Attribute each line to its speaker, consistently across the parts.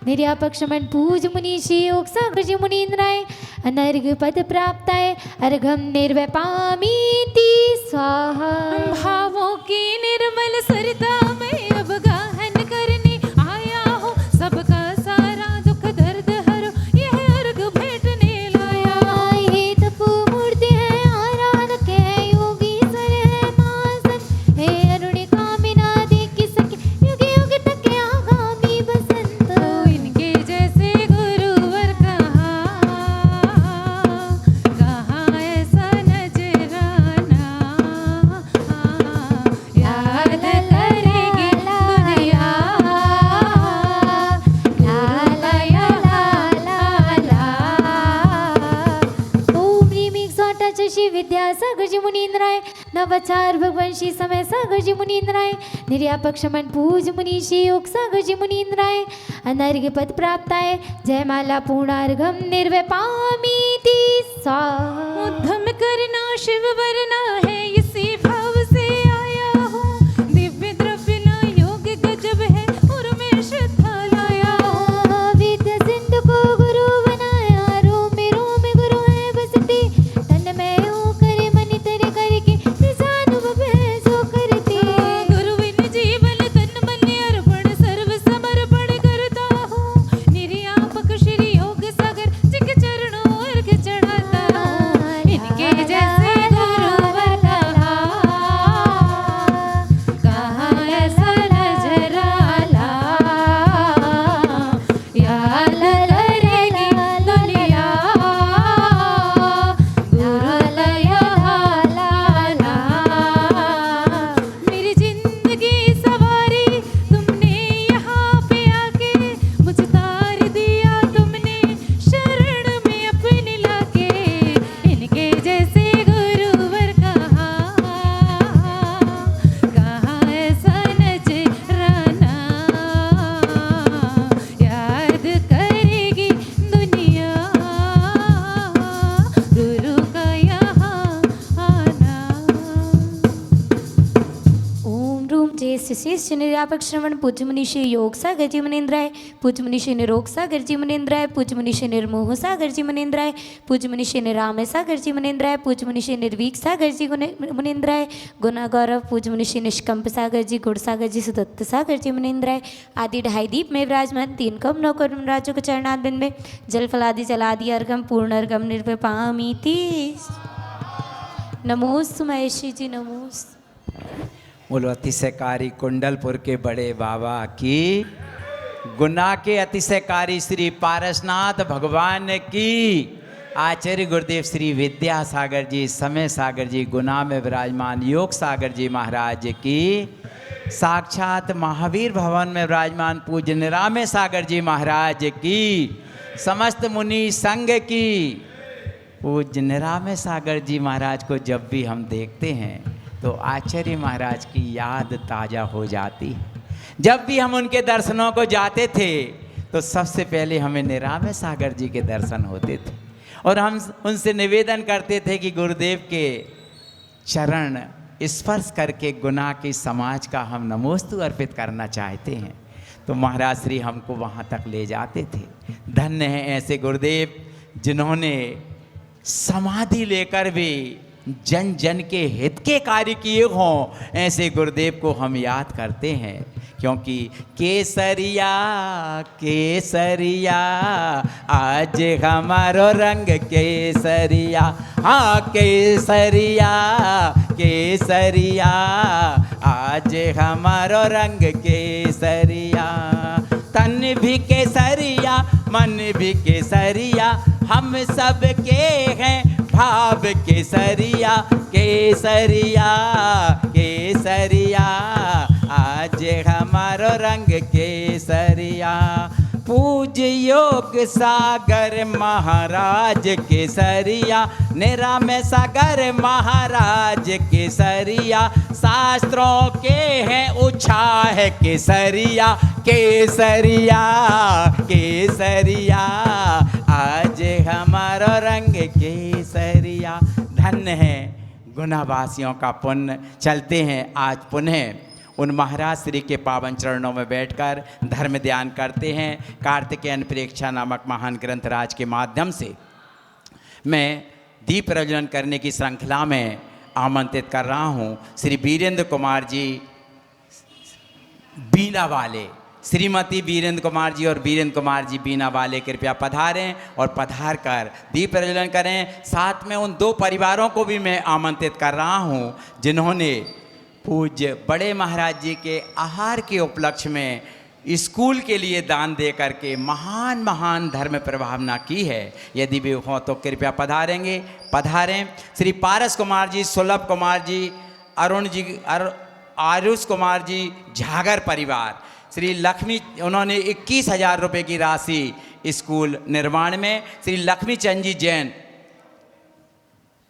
Speaker 1: निर्यापक्षमण पूज मुनीषी योग सागर जी मुनीन्द्राय अनर्घ पद प्राप्ताय अर्घम निर्वैपामीति स्वाहा।
Speaker 2: भावों की निर्मल सरिता में अब गाहन करने आया हूँ, सबका सारा दुख दर्द हरो यह अर्घ भेंटने लाया।
Speaker 1: ये तपो मूर्ति है आराधक है योगी सर है महासन हे अरुण कामिना देखी सके युग युग तक आगामी बसंत।
Speaker 2: तो इनके जैसे गुरुवर कहाँ ऐसा नजराना, याद करेगी दुनिया।
Speaker 1: ला ला ला ला ला। ओम ह्रीं 108 श्री विद्यासागर जी मुनीन्द्राय नवाचार भगवान श्री समय सागर जी मुनीन्द्राय निर्यापक्षमण पूज मुनीषी योग सागर जी मुनीन्द्राय अनर्घ पद प्राप्ताय जयमाला पूर्णार्घम निर्वैपामीति स्वाहा।
Speaker 2: उद्यम करना शिव वरना है इसी भाव से आया हूँ, दिव्य द्रव्य ना योग गजब है और मैं श्रद्धा लाया हूँ।
Speaker 1: विद्या सिंधु को गुरु बनाया रोम रोम गुरु है बसती तन में होकर मन तेरे करके निजानुभव है जो करती।
Speaker 2: गुरु बिन जीवन तन मन अर्पण सर्व समर्पण करता हूँ, निर्यापक श्री योग सागर जी के चरणों अर्घ चढ़ाता हूँ। इनके जैसे गुरुवर कहाँ ऐसा नजराना, याद करेगी दुनिया। मेरी जिंदगी सवारी तुमने यहाँ पे आके, मुझ तार दिया तुमने शरण में अपने लाके। इनके जैसे गुरुवर कहाँ ऐसा नजराना, याद करेगी दुनिया गुरु का यहाँ आना।
Speaker 1: ओम रूम जय शिशिष निर्यापक श्रवण पूज्य मुनीषी योग सागर जी मुनीन्द्राय पूज्य मुनीषी निरोग सागर जी मुनीन्द्राय पूज्य मुनीषी निर्मोह सागर जी मुनीन्द्राय पूज्य मुनीषी निरामय सागर जी मुनीन्द्राय पूज्य मुनीषी निर्वीक सागर जी मुनीन्द्राय गुना गौरव पूज्य मुनीषी निष्कंप सागर जी गुड़ सागर जी सुदत्त सागर जी मुनीन्द्राय आदि ढाई दीप में विराजमान 3 कम 9 करोड़ राजों के चरणारविंद में जल फलादि जलादि अर्घम पूर्ण अर्घम निर्वैपामीति। नमोस्तु महेशी जी नमोस्तु।
Speaker 3: बोलो अतिशयकारी कुंडलपुर के बड़े बाबा की, गुना के अतिशयकारी श्री पारसनाथ भगवान की, आचार्य गुरुदेव श्री विद्यासागर जी समय सागर जी गुना में विराजमान योग सागर जी महाराज की, साक्षात महावीर भवन में विराजमान पूज्य निरामय सागर जी महाराज की, समस्त मुनि संघ की। पूज्य निरामय सागर जी महाराज को जब भी हम देखते हैं तो आचार्य महाराज की याद ताज़ा हो जाती है। जब भी हम उनके दर्शनों को जाते थे तो सबसे पहले हमें निरामय सागर जी के दर्शन होते थे और हम उनसे निवेदन करते थे कि गुरुदेव के चरण स्पर्श करके गुना की समाज का हम नमोस्तु अर्पित करना चाहते हैं। तो महाराज श्री हमको वहाँ तक ले जाते थे। धन्य हैं ऐसे गुरुदेव जिन्होंने समाधि लेकर भी जन जन के हित के कार्य किए हों। ऐसे गुरुदेव को हम याद करते हैं क्योंकि केसरिया केसरिया आज हमारो रंग केसरिया, हाँ केसरिया केसरिया आज हमारो रंग केसरिया। तन भी केसरिया मन भी केसरिया हम सब के हैं भाव केसरिया केसरिया केसरिया आज हमारो रंग केसरिया। पूज्य योग सागर महाराज केसरिया निरामय सागर महाराज केसरिया, शास्त्रों के हैं उछाह केसरिया केसरिया केसरिया आज हमारा रंग केसरिया। धन्य है गुनावासियों का पुण्य। चलते हैं आज पुनः उन महाराज श्री के पावन चरणों में बैठकर धर्म ध्यान करते हैं। कार्तिकेय प्रेक्षा नामक महान ग्रंथ राज के माध्यम से मैं दीप प्रज्वलन करने की श्रृंखला में आमंत्रित कर रहा हूँ श्री वीरेंद्र कुमार जी बीना वाले, श्रीमती वीरेंद्र कुमार जी और वीरेंद्र कुमार जी बीना वाले कृपया पधारें और पधार कर दीप प्रज्वलन करें। साथ में उन दो परिवारों को भी मैं आमंत्रित कर रहा हूँ जिन्होंने पूज्य बड़े महाराज जी के आहार के उपलक्ष्य में स्कूल के लिए दान दे करके महान महान धर्म प्रभावना की है। यदि भी हों तो कृपया पधारें। श्री पारस कुमार जी, सुलभ कुमार जी, अरुण जी, आरुष कुमार जी झागर परिवार, श्री लक्ष्मी, उन्होंने 21,000 रुपये की राशि स्कूल निर्माण में, श्री लक्ष्मी चंद जी जैन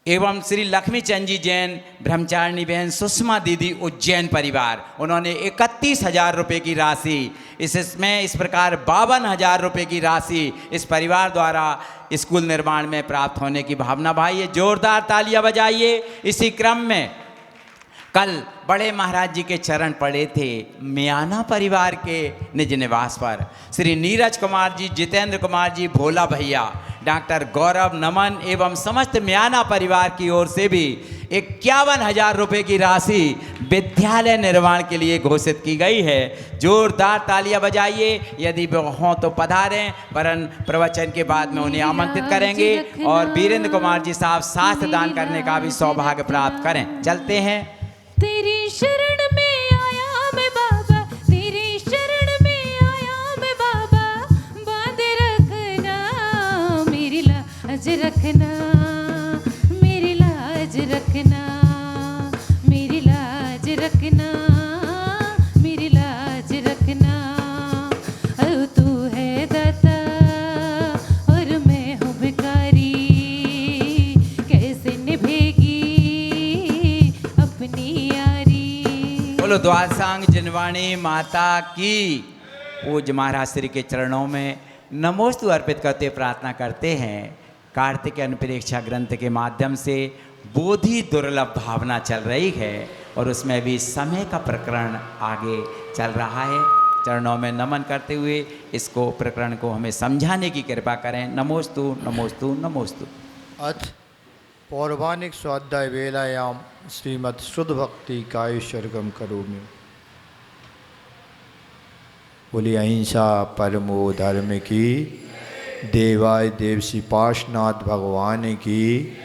Speaker 3: एवं श्री लक्ष्मी चंद जी जैन ब्रह्मचारिणी बहन सुषमा दीदी उज्जैन परिवार, उन्होंने 31,000 रुपये की राशि, इसमें इस प्रकार 52,000 रुपये की राशि इस परिवार द्वारा स्कूल निर्माण में प्राप्त होने की भावना भाई है। जोरदार तालियां बजाइए। इसी क्रम में कल बड़े महाराज जी के चरण पड़े थे मियाना परिवार के निज निवास पर। श्री नीरज कुमार जी, जितेंद्र कुमार जी, भोला भैया, डॉक्टर गौरव, नमन एवं समस्त मियाना परिवार की ओर से भी 51,000 रुपये की राशि विद्यालय निर्माण के लिए घोषित की गई है। जोरदार तालियां बजाइए। यदि हों तो पधारें, वरन प्रवचन के बाद में उन्हें आमंत्रित करेंगे और वीरेंद्र कुमार जी साहब शास्त्र दान करने का भी सौभाग्य प्राप्त करें। चलते हैं।
Speaker 2: तेरी शरण में आया मैं बाबा, तेरी शरण में आया मैं बाबा, बांधे रखना मेरी लाज रखना, मेरी लाज रखना, मेरी लाज रखना, मेरी लाज रखना। तू है दाता और मैं हूँ भिखारी, कैसे निभेगी अपनी यारी।
Speaker 3: बोलो द्वादशांग जिनवाणी माता की। पूज्य महाराज श्री के चरणों में नमोस्तु अर्पित करते प्रार्थना करते हैं। कार्तिकेय अनुप्रेक्षा ग्रंथ के माध्यम से बोधि दुर्लभ भावना चल रही है और उसमें भी समय का प्रकरण आगे चल रहा है। चरणों में नमन करते हुए इसको प्रकरण को हमें समझाने की कृपा करें। नमोस्तु नमोस्तु नमोस्तु।
Speaker 4: अथ पौर्वाणिक स्वाध्याय वेलायाम श्रीमद् शुद्ध भक्ति कायुष्वर्गम करोमि। बोली अहिंसा परमो धर्म की, देवाय देव श्री पार्श्वनाथ भगवान की,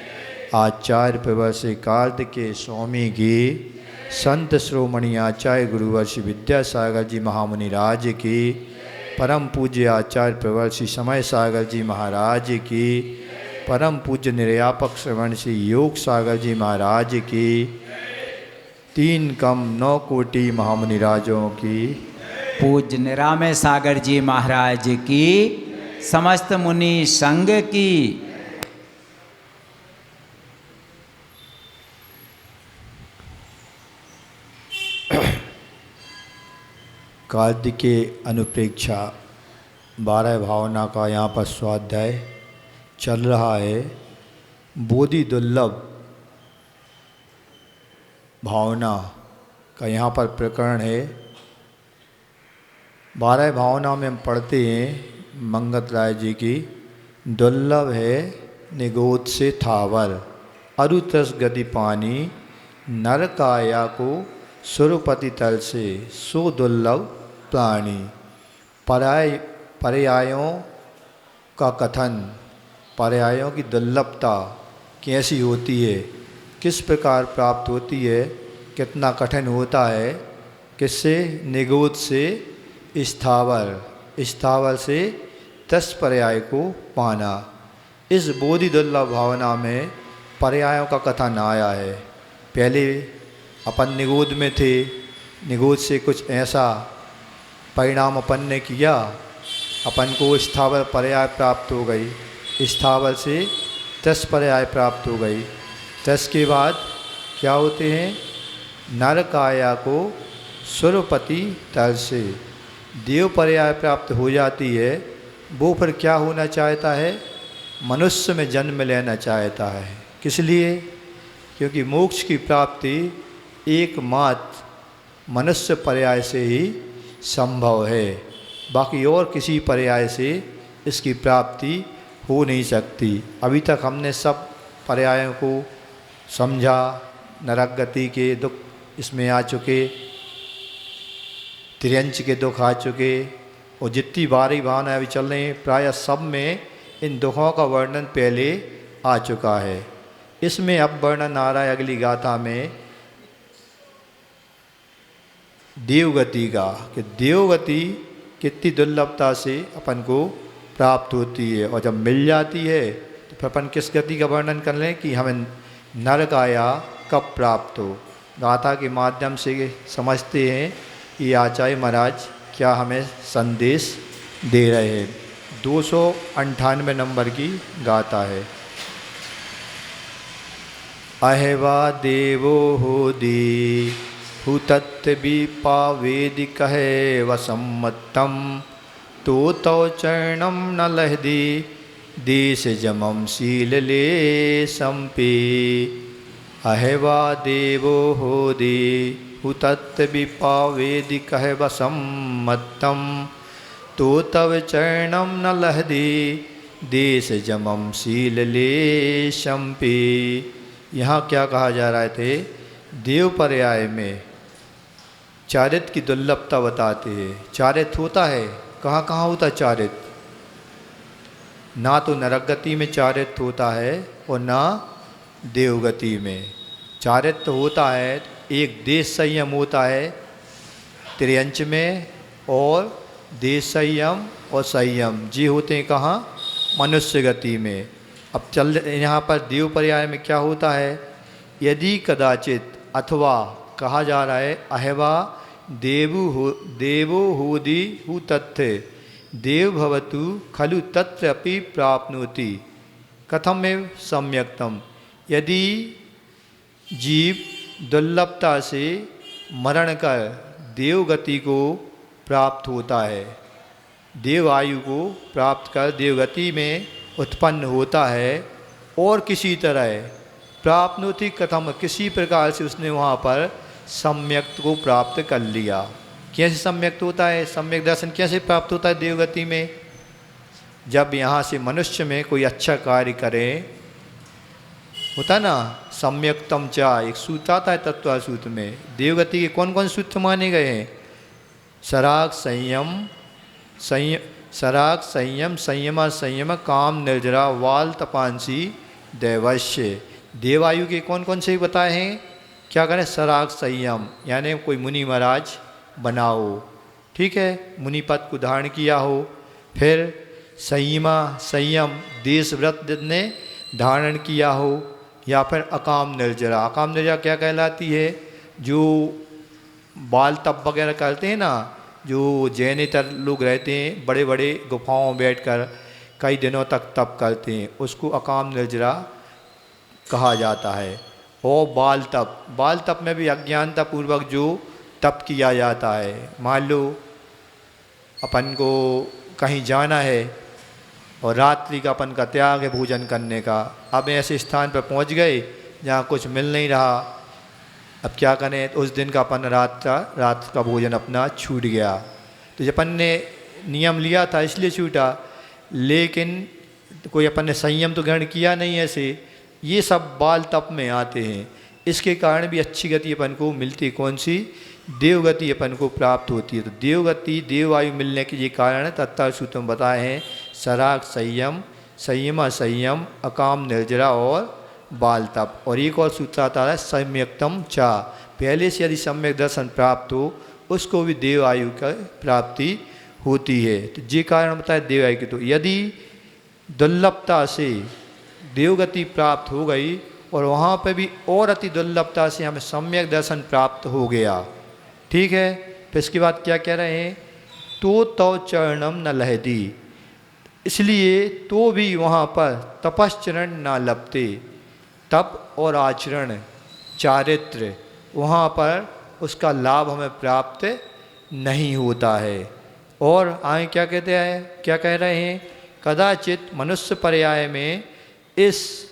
Speaker 4: आचार्य प्रवर्षि कार्तिकेय स्वामी की, संत श्रोमणी आचार्य गुरुवर श्री विद्यासागर जी महामुनि राज की, परम पूज्य आचार्य प्रवर्षि समय सागर जी महाराज की, परम पूज्य निर्यापक श्रवण श्री योग सागर जी महाराज की, 3 कम 9 कोटि महामुनि राजों की,
Speaker 3: पूज्य निरामय सागर जी महाराज की, समस्त मुनि संघ की।
Speaker 4: कार्तिकेय अनुप्रेक्षा 12 भावना का यहाँ पर स्वाध्याय चल रहा है। बोधि दुर्लभ भावना का यहाँ पर प्रकरण है। 12 भावना में हम पढ़ते हैं मंगत राय जी की। दुर्लभ है निगोद से थावर, अरुतस गति पानी, नर काया को सुरपति तल से, सो दुर्लभ प्राणी। पर्यायों का कथन, पर्यायों की दुर्लभता कैसी होती है, किस प्रकार प्राप्त होती है, कितना कठिन होता है, किससे, निगोद से स्थावर, स्थावर से 10 पर्याय को पाना। इस बोधि दुर्लभ भावना में पर्यायों का कथन आया है। पहले अपन निगोद में थे, निगोद से कुछ ऐसा परिणाम अपन ने किया, अपन को स्थावर पर्याय प्राप्त हो गई, स्थावर से 10 पर्याय प्राप्त हो गई। 10 के बाद क्या होते हैं, नर काया को सुरपति तल से देव पर्याय प्राप्त हो जाती है। वो फिर क्या होना चाहता है, मनुष्य में जन्म लेना चाहता है। किस लिए, क्योंकि मोक्ष की प्राप्ति एकमात्र मनुष्य पर्याय से ही संभव है, बाकी और किसी पर्याय से इसकी प्राप्ति हो नहीं सकती। अभी तक हमने सब पर्यायों को समझा, नरक गति के दुख इसमें आ चुके, त्रियंच के दुख आ चुके, और जितनी बारी भावनाएं अभी चल रही हैं प्रायः सब में इन दुखों का वर्णन पहले आ चुका है। इसमें अब वर्णन आ रहा है अगली गाथा में देवगति का, कि देवगति कितनी दुर्लभता से अपन को प्राप्त होती है, और जब मिल जाती है तो फिर अपन किस गति का वर्णन कर लें कि हमें नरक आया कब प्राप्त हो। गाथा के माध्यम से समझते हैं कि आचार्य महाराज क्या हमें संदेश दे रहे हैं। 298 नंबर की गाथा है। अहेवा देवो होदी हुतत्व विपावेदिक है वसम्मतम तो तौ चरणम न लहदी देश जमम शील ले संपे। अहेवा देवो होदी हुतत्व विपावेदिक है वसम्मतम तो तव चरणम न लहदी देश जमम शील ले संपे। यहाँ क्या कहा जा रहा थे, देव पर्याय में चारित्र की दुर्लभता बताते हैं। चारित्र होता है, कहाँ कहाँ होता है चारित्र? ना तो नरक गति में चारित्र होता है और ना देवगति में। चारित्र होता है, एक देश संयम होता है त्रियंच में, और देश संयम और संयम जी होते हैं कहाँ? मनुष्य गति में। अब चल यहाँ पर देव पर्याय में क्या होता है, यदि कदाचित अथवा कहा जा रहा है अहेवा देवो होदी हु तथ्य देव भवतु खलु तत्र अपि प्राप्नोति कथम में सम्यक्तम। यदि जीव दुर्लभता से मरण कर देव गति को प्राप्त होता है, देव आयु को प्राप्त कर देवगति में उत्पन्न होता है, और किसी तरह प्राप्नोति कथम किसी प्रकार से उसने वहाँ पर सम्यक्त को प्राप्त कर लिया। कैसे सम्यक्त होता है, सम्यक दर्शन कैसे प्राप्त होता है देवगति में? जब यहाँ से मनुष्य में कोई अच्छा कार्य करें, होता ना सम्यक्तम चा, एक सूत्र आता है तत्व सूत्र में। देवगति के कौन कौन सूत्र माने गए हैं? सराग संयम संयम काम निर्जरा वाल तपांसी दैवश्य। देवायु के कौन कौन से बताए हैं? क्या करें? सराग संयम, यानी कोई मुनि महाराज बनाओ, ठीक है, मुनि पद को धारण किया हो। फिर संयम देश व्रत ने धारण किया हो, या फिर अकाम निर्जरा। अकाम निर्जरा क्या कहलाती है? जो बाल तप वगैरह करते हैं ना, जो जैनेतर लोग रहते हैं बड़े बड़े गुफाओं में बैठकर कई दिनों तक तप करते हैं, उसको अकाम निर्जरा कहा जाता है। और बाल तप में भी अज्ञानता पूर्वक जो तप किया जाता है। मान लो अपन को कहीं जाना है और रात्रि का अपन का त्याग है भोजन करने का, अब ऐसे स्थान पर पहुंच गए जहाँ कुछ मिल नहीं रहा, अब क्या करें? उस दिन का अपन रात का भोजन अपना छूट गया। तो जब अपन ने नियम लिया था इसलिए छूटा, लेकिन कोई अपन ने संयम तो ग्रहण किया नहीं। ऐसे ये सब बाल तप में आते हैं। इसके कारण भी अच्छी गति अपन को मिलती, कौन सी? देवगति अपन को प्राप्त होती है। तो देवगति देवायु मिलने के ये कारण है तत्व सूत्र में बताए हैं। सराग संयम अकाम निर्जरा और बाल तप। और एक और सूत्र आता है सम्यक्तम चा, पहले से यदि सम्यक दर्शन प्राप्त हो उसको भी देव आयु का प्राप्ति होती है। तो ये कारण बताए देव आयु की। तो यदि दुर्लभता से देवगति प्राप्त हो गई और वहाँ पर भी और अति दुर्लभता से हमें सम्यक दर्शन प्राप्त हो गया, ठीक है। फिर इसके बाद क्या कह रहे हैं? तो तौ चरणम न लहदी, इसलिए तो भी वहाँ पर तपश्चरण न लपते। तप और आचरण चारित्र वहाँ पर उसका लाभ हमें प्राप्त नहीं होता है। और आए क्या कहते हैं, क्या कह रहे हैं? कदाचित मनुष्य पर्याय में इस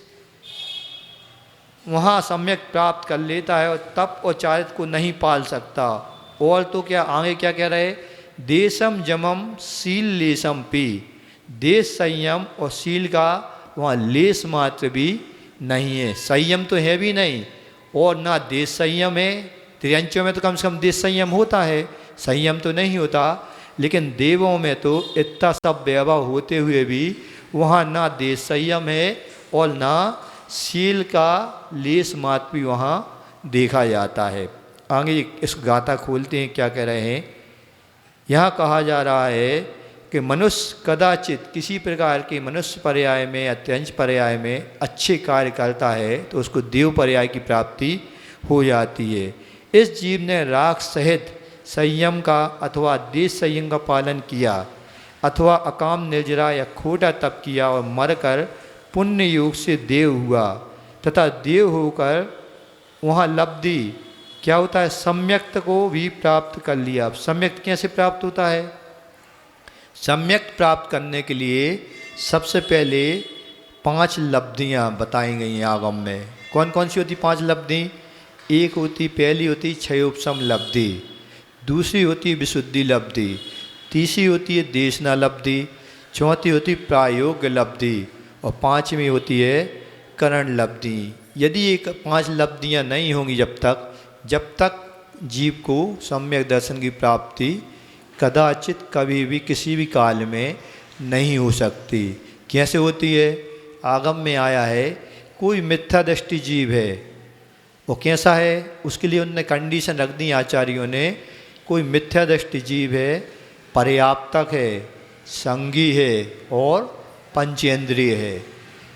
Speaker 4: वहाँ सम्यक प्राप्त कर लेता है और तप और चारित्र को नहीं पाल सकता, और तो क्या आगे क्या कह रहे, देशम जमम शील लेशम पी, देश संयम और शील का वहाँ लेस मात्र भी नहीं है। संयम तो है भी नहीं और ना देश संयम है। त्रियंचों में तो कम से कम देश संयम होता है, संयम तो नहीं होता। लेकिन देवों में तो इतना सब वैभव होते हुए भी वहाँ ना देश संयम है और ना शील का लेस मात्र भी वहाँ देखा जाता है। आगे इस गाथा खोलते हैं, क्या कह रहे हैं। यहाँ कहा जा रहा है कि मनुष्य कदाचित किसी प्रकार के मनुष्य पर्याय में या त्रियंच पर्याय में अच्छे कार्य करता है तो उसको देव पर्याय की प्राप्ति हो जाती है। इस जीव ने राग सहित संयम का अथवा देश संयम का पालन किया अथवा अकाम निर्जरा या खोटा तप किया और मरकर पुण्य योग से देव हुआ तथा देव होकर वहाँ लब्धि क्या होता है, सम्यक्त को भी प्राप्त कर लिया। अब सम्यक्त कैसे प्राप्त होता है? सम्यक्त प्राप्त करने के लिए सबसे पहले 5 लब्धियाँ बताई गई हैं आगम में। कौन कौन सी होती 5 लब्धि? एक होती, पहली होती क्षयोपशम लब्धि, दूसरी होती विशुद्धि लब्धि, तीसरी होती है देशना लब्धि, चौथी होती प्रायोग्य लब्धि और 5वीं होती है करण लब्धि। यदि ये 5 लब्धियाँ नहीं होंगी जब तक जीव को सम्यक दर्शन की प्राप्ति कदाचित कभी भी किसी भी काल में नहीं हो सकती। कैसे होती है? आगम में आया है कोई मिथ्या दृष्टि जीव है, वो कैसा है उसके लिए उनने कंडीशन रख दी आचार्यों ने। कोई मिथ्या दृष्टि जीव है, पर्याप्तक है, संगी है और पंचेंद्रिय है।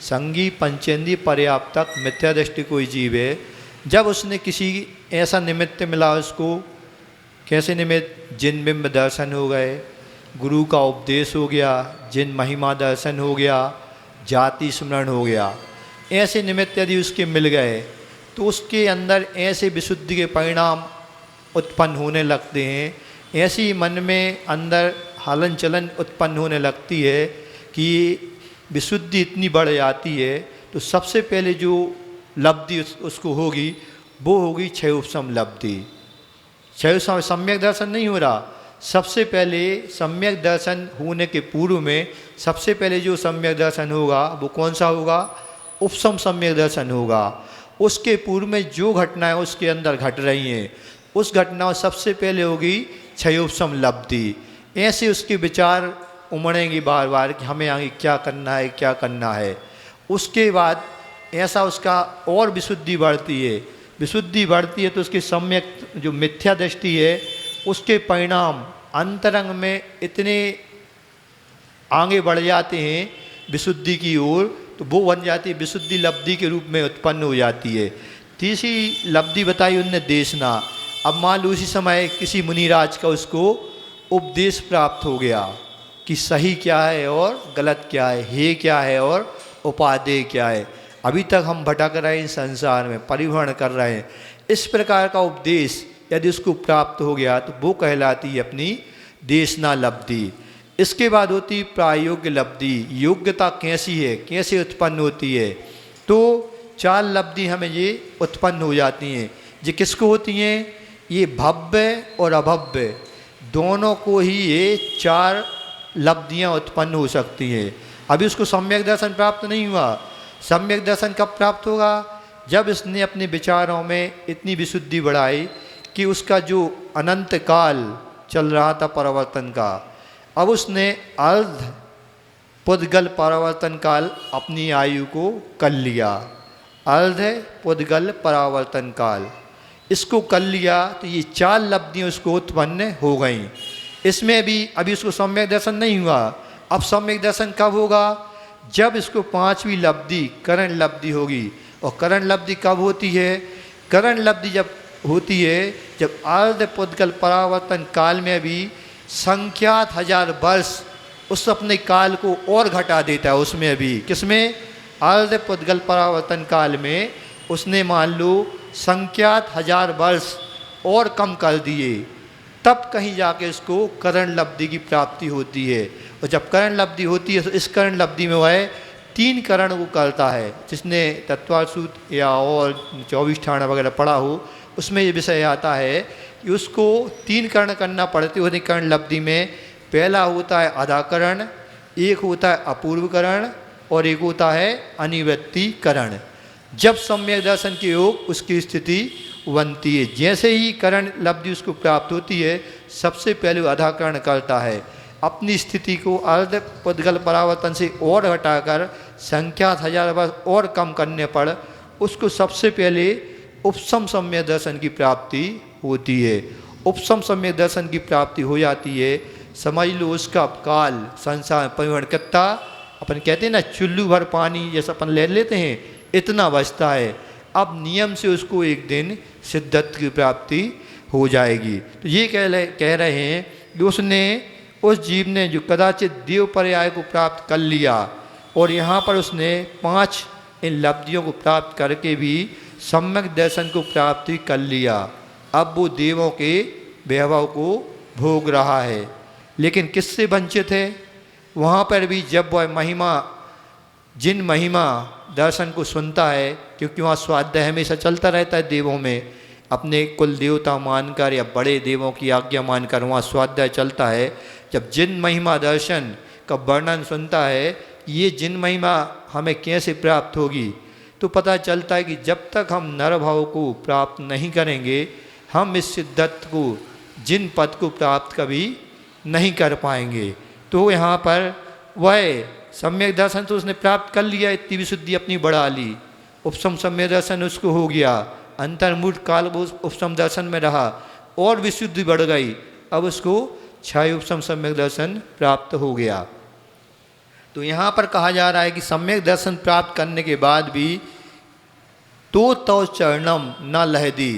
Speaker 4: संगी, पंचेंद्रिय, पर्याप्तक, मिथ्या दृष्टि कोई जीव है। जब उसने किसी ऐसा निमित्त मिला उसको, कैसे निमित्त? जिन बिंब दर्शन हो गए, गुरु का उपदेश हो गया, जिन महिमा दर्शन हो गया, जाति स्मरण हो गया, ऐसे निमित्त यदि उसके मिल गए तो उसके अंदर ऐसे विशुद्धि के परिणाम उत्पन्न होने लगते हैं। ऐसी मन में अंदर हलन चलन उत्पन्न होने लगती है कि विशुद्धि इतनी बढ़ जाती है। तो सबसे पहले जो लब्धि उसको होगी वो होगी क्षयोपशम लब्धि। क्षयोपशम सम्यक दर्शन नहीं हो रहा, सबसे पहले सम्यक दर्शन होने के पूर्व में सबसे पहले जो सम्यक दर्शन होगा वो कौन सा होगा? उपशम सम्यक दर्शन होगा। उसके पूर्व में जो घटनाएं उसके अंदर घट रही हैं उस घटना सबसे पहले होगी क्षयोपशम लब्धि। ऐसे उसके विचार उमड़ेंगे बार बार कि हमें आगे क्या करना है, क्या करना है। उसके बाद ऐसा उसका और विशुद्धि बढ़ती है। विशुद्धि बढ़ती है तो उसकी सम्यक जो मिथ्या दृष्टि है उसके परिणाम अंतरंग में इतने आगे बढ़ जाते हैं विशुद्धि की ओर, तो वो बन जाती है विशुद्धि लब्धि के रूप में उत्पन्न हो जाती है। तीसरी लब्धि बताई उनने देशना। अब मान लो उसी समय किसी मुनिराज का उसको उपदेश प्राप्त हो गया कि सही क्या है और गलत क्या है, हे क्या है और उपादेय क्या है। अभी तक हम भटक रहे हैं संसार में, परिभ्रमण कर रहे हैं। इस प्रकार का उपदेश यदि उसको प्राप्त हो गया तो वो कहलाती है अपनी देशना लब्धि। इसके बाद होती प्रायोग्य लब्धि। योग्यता कैसी है, कैसे उत्पन्न होती है? तो 4 लब्धि हमें ये उत्पन्न हो जाती हैं। ये किसको होती हैं? ये भव्य और अभव्य दोनों को ही ये 4 लब्धियाँ उत्पन्न हो सकती हैं। अभी उसको सम्यक दर्शन प्राप्त नहीं हुआ। सम्यक दर्शन कब प्राप्त होगा? जब इसने अपने विचारों में इतनी विशुद्धि बढ़ाई कि उसका जो अनंत काल चल रहा था परिवर्तन का, अब उसने अर्ध पुद्गल परावर्तन काल अपनी आयु को कर लिया। अर्ध पुद्गल परावर्तन काल इसको कर लिया तो ये 4 लब्धियाँ उसको उत्पन्न हो गई। इसमें भी अभी उसको सम्यक दर्शन नहीं हुआ। अब सम्यक दर्शन कब होगा? जब इसको 5वीं लब्धि करण लब्धि होगी। और करण लब्धि कब होती है? करण लब्धि जब होती है जब अर्ध पुद्गल परावर्तन काल में भी संख्यात 1000 वर्ष उस अपने काल को और घटा देता है। उसमें भी किसमें? अर्ध पुद्गल परावर्तन काल में उसने मान लो संख्यात 1000 वर्ष और कम कर दिए, तब कहीं जाके इसको करण लब्धि की प्राप्ति होती है। और जब करण लब्धि होती है तो इस करण लब्धि में वह 3 करण को करता है। जिसने तत्वार्थ सूत्र या और 24 ठाणा वगैरह पढ़ा हो उसमें ये विषय आता है कि उसको 3 कर्ण करना पड़ते होते कर्ण लब्धि में। पहला होता है अधाकरण, एक होता है अपूर्वकरण और एक होता है अनिवृत्तिकरण। जब सम्यक दर्शन के योग उसकी स्थिति बनती है, जैसे ही करण लब्धि उसको प्राप्त होती है, सबसे पहले वो अधाकरण करता है। अपनी स्थिति को अर्ध पुद्गल परावर्तन से और हटाकर संख्या 1000 वर्ष और कम करने पर उसको सबसे पहले उपसम सम्यक दर्शन की प्राप्ति होती है। उपसम सम्यक दर्शन की प्राप्ति हो जाती है, समझ लो उसका काल संसार परिवहन कितना, अपन कहते हैं ना चुल्लू भर पानी जैसा अपन ले लेते हैं, इतना बचता है। अब नियम से उसको एक दिन सिद्धत्व की प्राप्ति हो जाएगी। तो ये कह रहे हैं कि उसने, उस जीव ने जो कदाचित देव पर्याय को प्राप्त कर लिया और यहाँ पर उसने 5 इन लब्धियों को प्राप्त करके भी सम्यक दर्शन को प्राप्ति कर लिया। अब वो देवों के वैभव को भोग रहा है, लेकिन किससे वंचित है? वहाँ पर भी जब वह महिमा, जिन महिमा दर्शन को सुनता है, क्योंकि वहाँ स्वाध्याय हमेशा चलता रहता है देवों में, अपने कुल देवता मानकर या बड़े देवों की आज्ञा मानकर वहाँ स्वाध्याय चलता है। जब जिन महिमा दर्शन का वर्णन सुनता है, ये जिन महिमा हमें कैसे प्राप्त होगी, तो पता चलता है कि जब तक हम नर भाव को प्राप्त नहीं करेंगे, हम इस सिद्धत्व को, जिन पद को प्राप्त कभी नहीं कर पाएंगे। तो यहाँ पर वह सम्यक दर्शन तो उसने प्राप्त कर लिया, इतनी विशुद्धि अपनी बढ़ा ली, उपसम सम्यक दर्शन उसको हो गया, अंतर्मूढ़ काल वो उपसम दर्शन में रहा और विशुद्धि बढ़ गई, अब उसको छाय उपसम सम्यक दर्शन प्राप्त हो गया। तो यहाँ पर कहा जा रहा है कि सम्यक दर्शन प्राप्त करने के बाद भी तो चरणम न लहदी,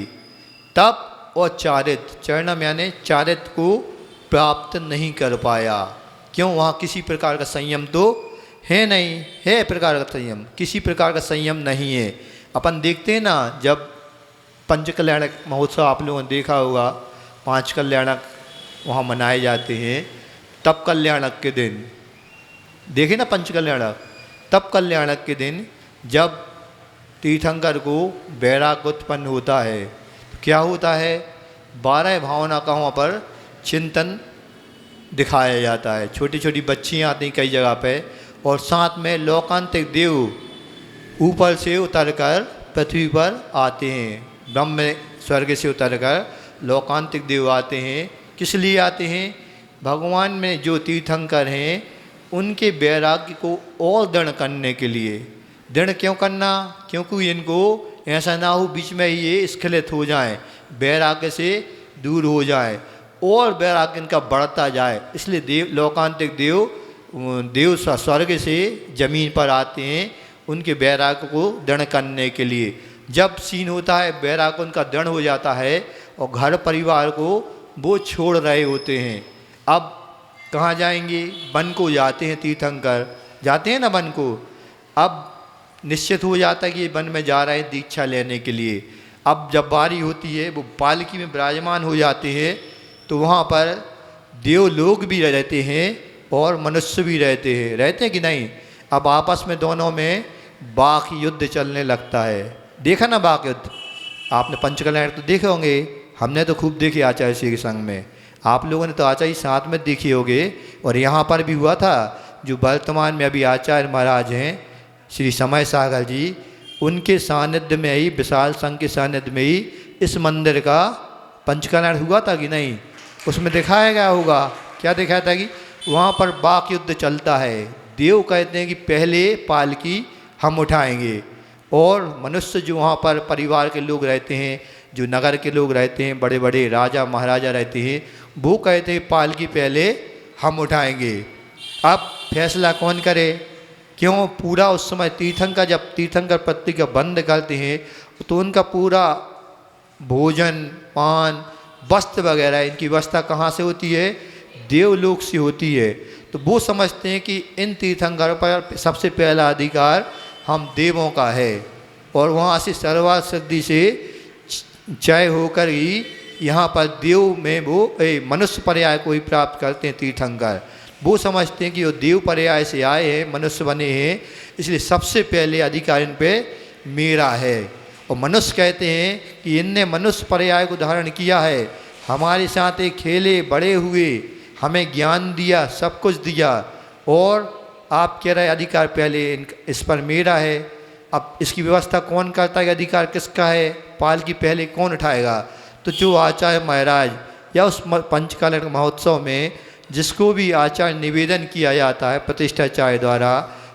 Speaker 4: तप और चारित, चरणम यानी चारित को प्राप्त नहीं कर पाया। क्यों? वहाँ किसी प्रकार का संयम तो है नहीं, है प्रकार का संयम, किसी प्रकार का संयम नहीं है। अपन देखते हैं ना, जब पंच कल्याणक महोत्सव आप लोगों ने देखा होगा, 5 कल्याणक वहाँ मनाए जाते हैं। तब कल्याणक के दिन देखे ना, पंच कल्याणक, तब कल्याणक के दिन जब तीर्थंकर को वैराग्य उत्पन्न होता है, तो क्या होता है? 12 भावना का वहाँ पर चिंतन दिखाया जाता है। छोटी छोटी बच्चियाँ आती हैं कई जगह पे, और साथ में लोकांतिक देव ऊपर से उतरकर पृथ्वी पर आते हैं। ब्रह्म स्वर्ग से उतरकर लोकांतिक देव आते हैं। किस लिए आते हैं? भगवान में जो तीर्थंकर हैं उनके वैराग्य को और दृढ़ करने के लिए। दृढ़ क्यों करना? क्योंकि इनको ऐसा ना हो बीच में ये स्खलित हो जाएं, वैराग्य से दूर हो जाए और वैराग्य इनका बढ़ता जाए। इसलिए देव, लोकांतिक देव स्वर्ग से जमीन पर आते हैं उनके वैराग्य को दृढ़ करने के लिए। जब सीन होता है, वैराग्य उनका दृढ़ हो जाता है और घर परिवार को वो छोड़ रहे होते हैं। अब कहाँ जाएंगे? वन को जाते हैं तीर्थंकर, जाते हैं ना वन को। अब निश्चित हो जाता है कि ये वन में जा रहे हैं दीक्षा लेने के लिए। अब जब बारी होती है, वो पालकी में विराजमान हो जाते हैं, तो वहाँ पर देव लोग भी रहते हैं और मनुष्य भी रहते हैं कि नहीं? अब आपस में दोनों में बाक युद्ध चलने लगता है। देखा ना बाक युद्ध? आपने पंचकल्याण तो देखे होंगे, हमने तो खूब देखे आचार्य श्री के संग में, आप लोगों ने तो आचार्य साथ में देखे होंगे। और यहाँ पर भी हुआ था, जो वर्तमान में अभी आचार्य महाराज हैं श्री समय सागर जी, उनके सानिध्य में ही, विशाल संघ के सानिध्य में ही इस मंदिर का पंचकल्याण हुआ था कि नहीं? उसमें दिखाया गया होगा। क्या दिखाया था कि वहाँ पर बाक युद्ध चलता है। देव कहते हैं कि पहले पालकी हम उठाएंगे, और मनुष्य जो वहाँ पर परिवार के लोग रहते हैं, जो नगर के लोग रहते हैं, बड़े बड़े राजा महाराजा रहते हैं, वो कहते हैं पालकी पहले हम उठाएंगे। अब फैसला कौन करे? क्यों? पूरा उस समय तीर्थंकर, जब तीर्थंकर पत्रिका बंद करते हैं तो उनका पूरा भोजन, पान, वस्त्र वगैरह इनकी व्यवस्था कहाँ से होती है? देवलोक से होती है। तो वो समझते हैं कि इन तीर्थंकरों पर सबसे पहला अधिकार हम देवों का है, और वहाँ से सर्वार्थ सिद्धि से चय होकर ही यहाँ पर देव में वो मनुष्य पर्याय को ही प्राप्त करते हैं तीर्थंकर। वो समझते हैं कि वो देव पर्याय से आए हैं, मनुष्य बने हैं, इसलिए सबसे पहले अधिकार इन पे मेरा है। और मनुष्य कहते हैं कि इनने मनुष्य पर्याय को धारण किया है, हमारे साथ एक खेले बड़े हुए, हमें ज्ञान दिया, सब कुछ दिया, और आप कह रहे अधिकार पहले इस पर मेरा है। अब इसकी व्यवस्था कौन करता है, अधिकार किसका है, पालकी पहले कौन उठाएगा? तो जो आचार्य महाराज या उस पंचकाल महोत्सव में जिसको भी आचार्य निवेदन किया जाता है प्रतिष्ठाचार्य द्वारा,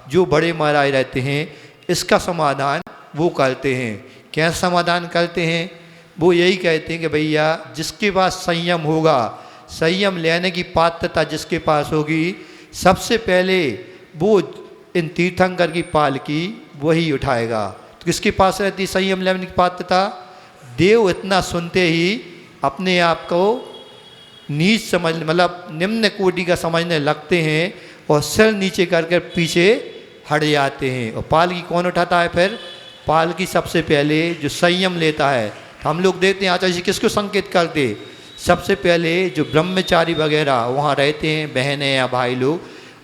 Speaker 4: जो बड़े महाराज रहते हैं, इसका समाधान वो करते हैं। क्या समाधान करते हैं? वो यही कहते हैं कि भैया जिसके पास संयम होगा, संयम लेने की पात्रता जिसके पास होगी, सबसे पहले वो इन तीर्थंकर की पालकी वही उठाएगा। तो किसके पास रहती संयम लेने की पात्रता? देव इतना सुनते ही अपने आप को नीच समझ, मतलब निम्न कोटि का समझने लगते हैं और सिर नीचे करके पीछे हट जाते हैं। और पालकी कौन उठाता है फिर? पालकी सबसे पहले जो संयम लेता है। तो हम लोग देखते हैं आचार्य जी किसको संकेत करते? सबसे पहले जो ब्रह्मचारी वगैरह वहाँ रहते हैं, बहनें या भाई लोग,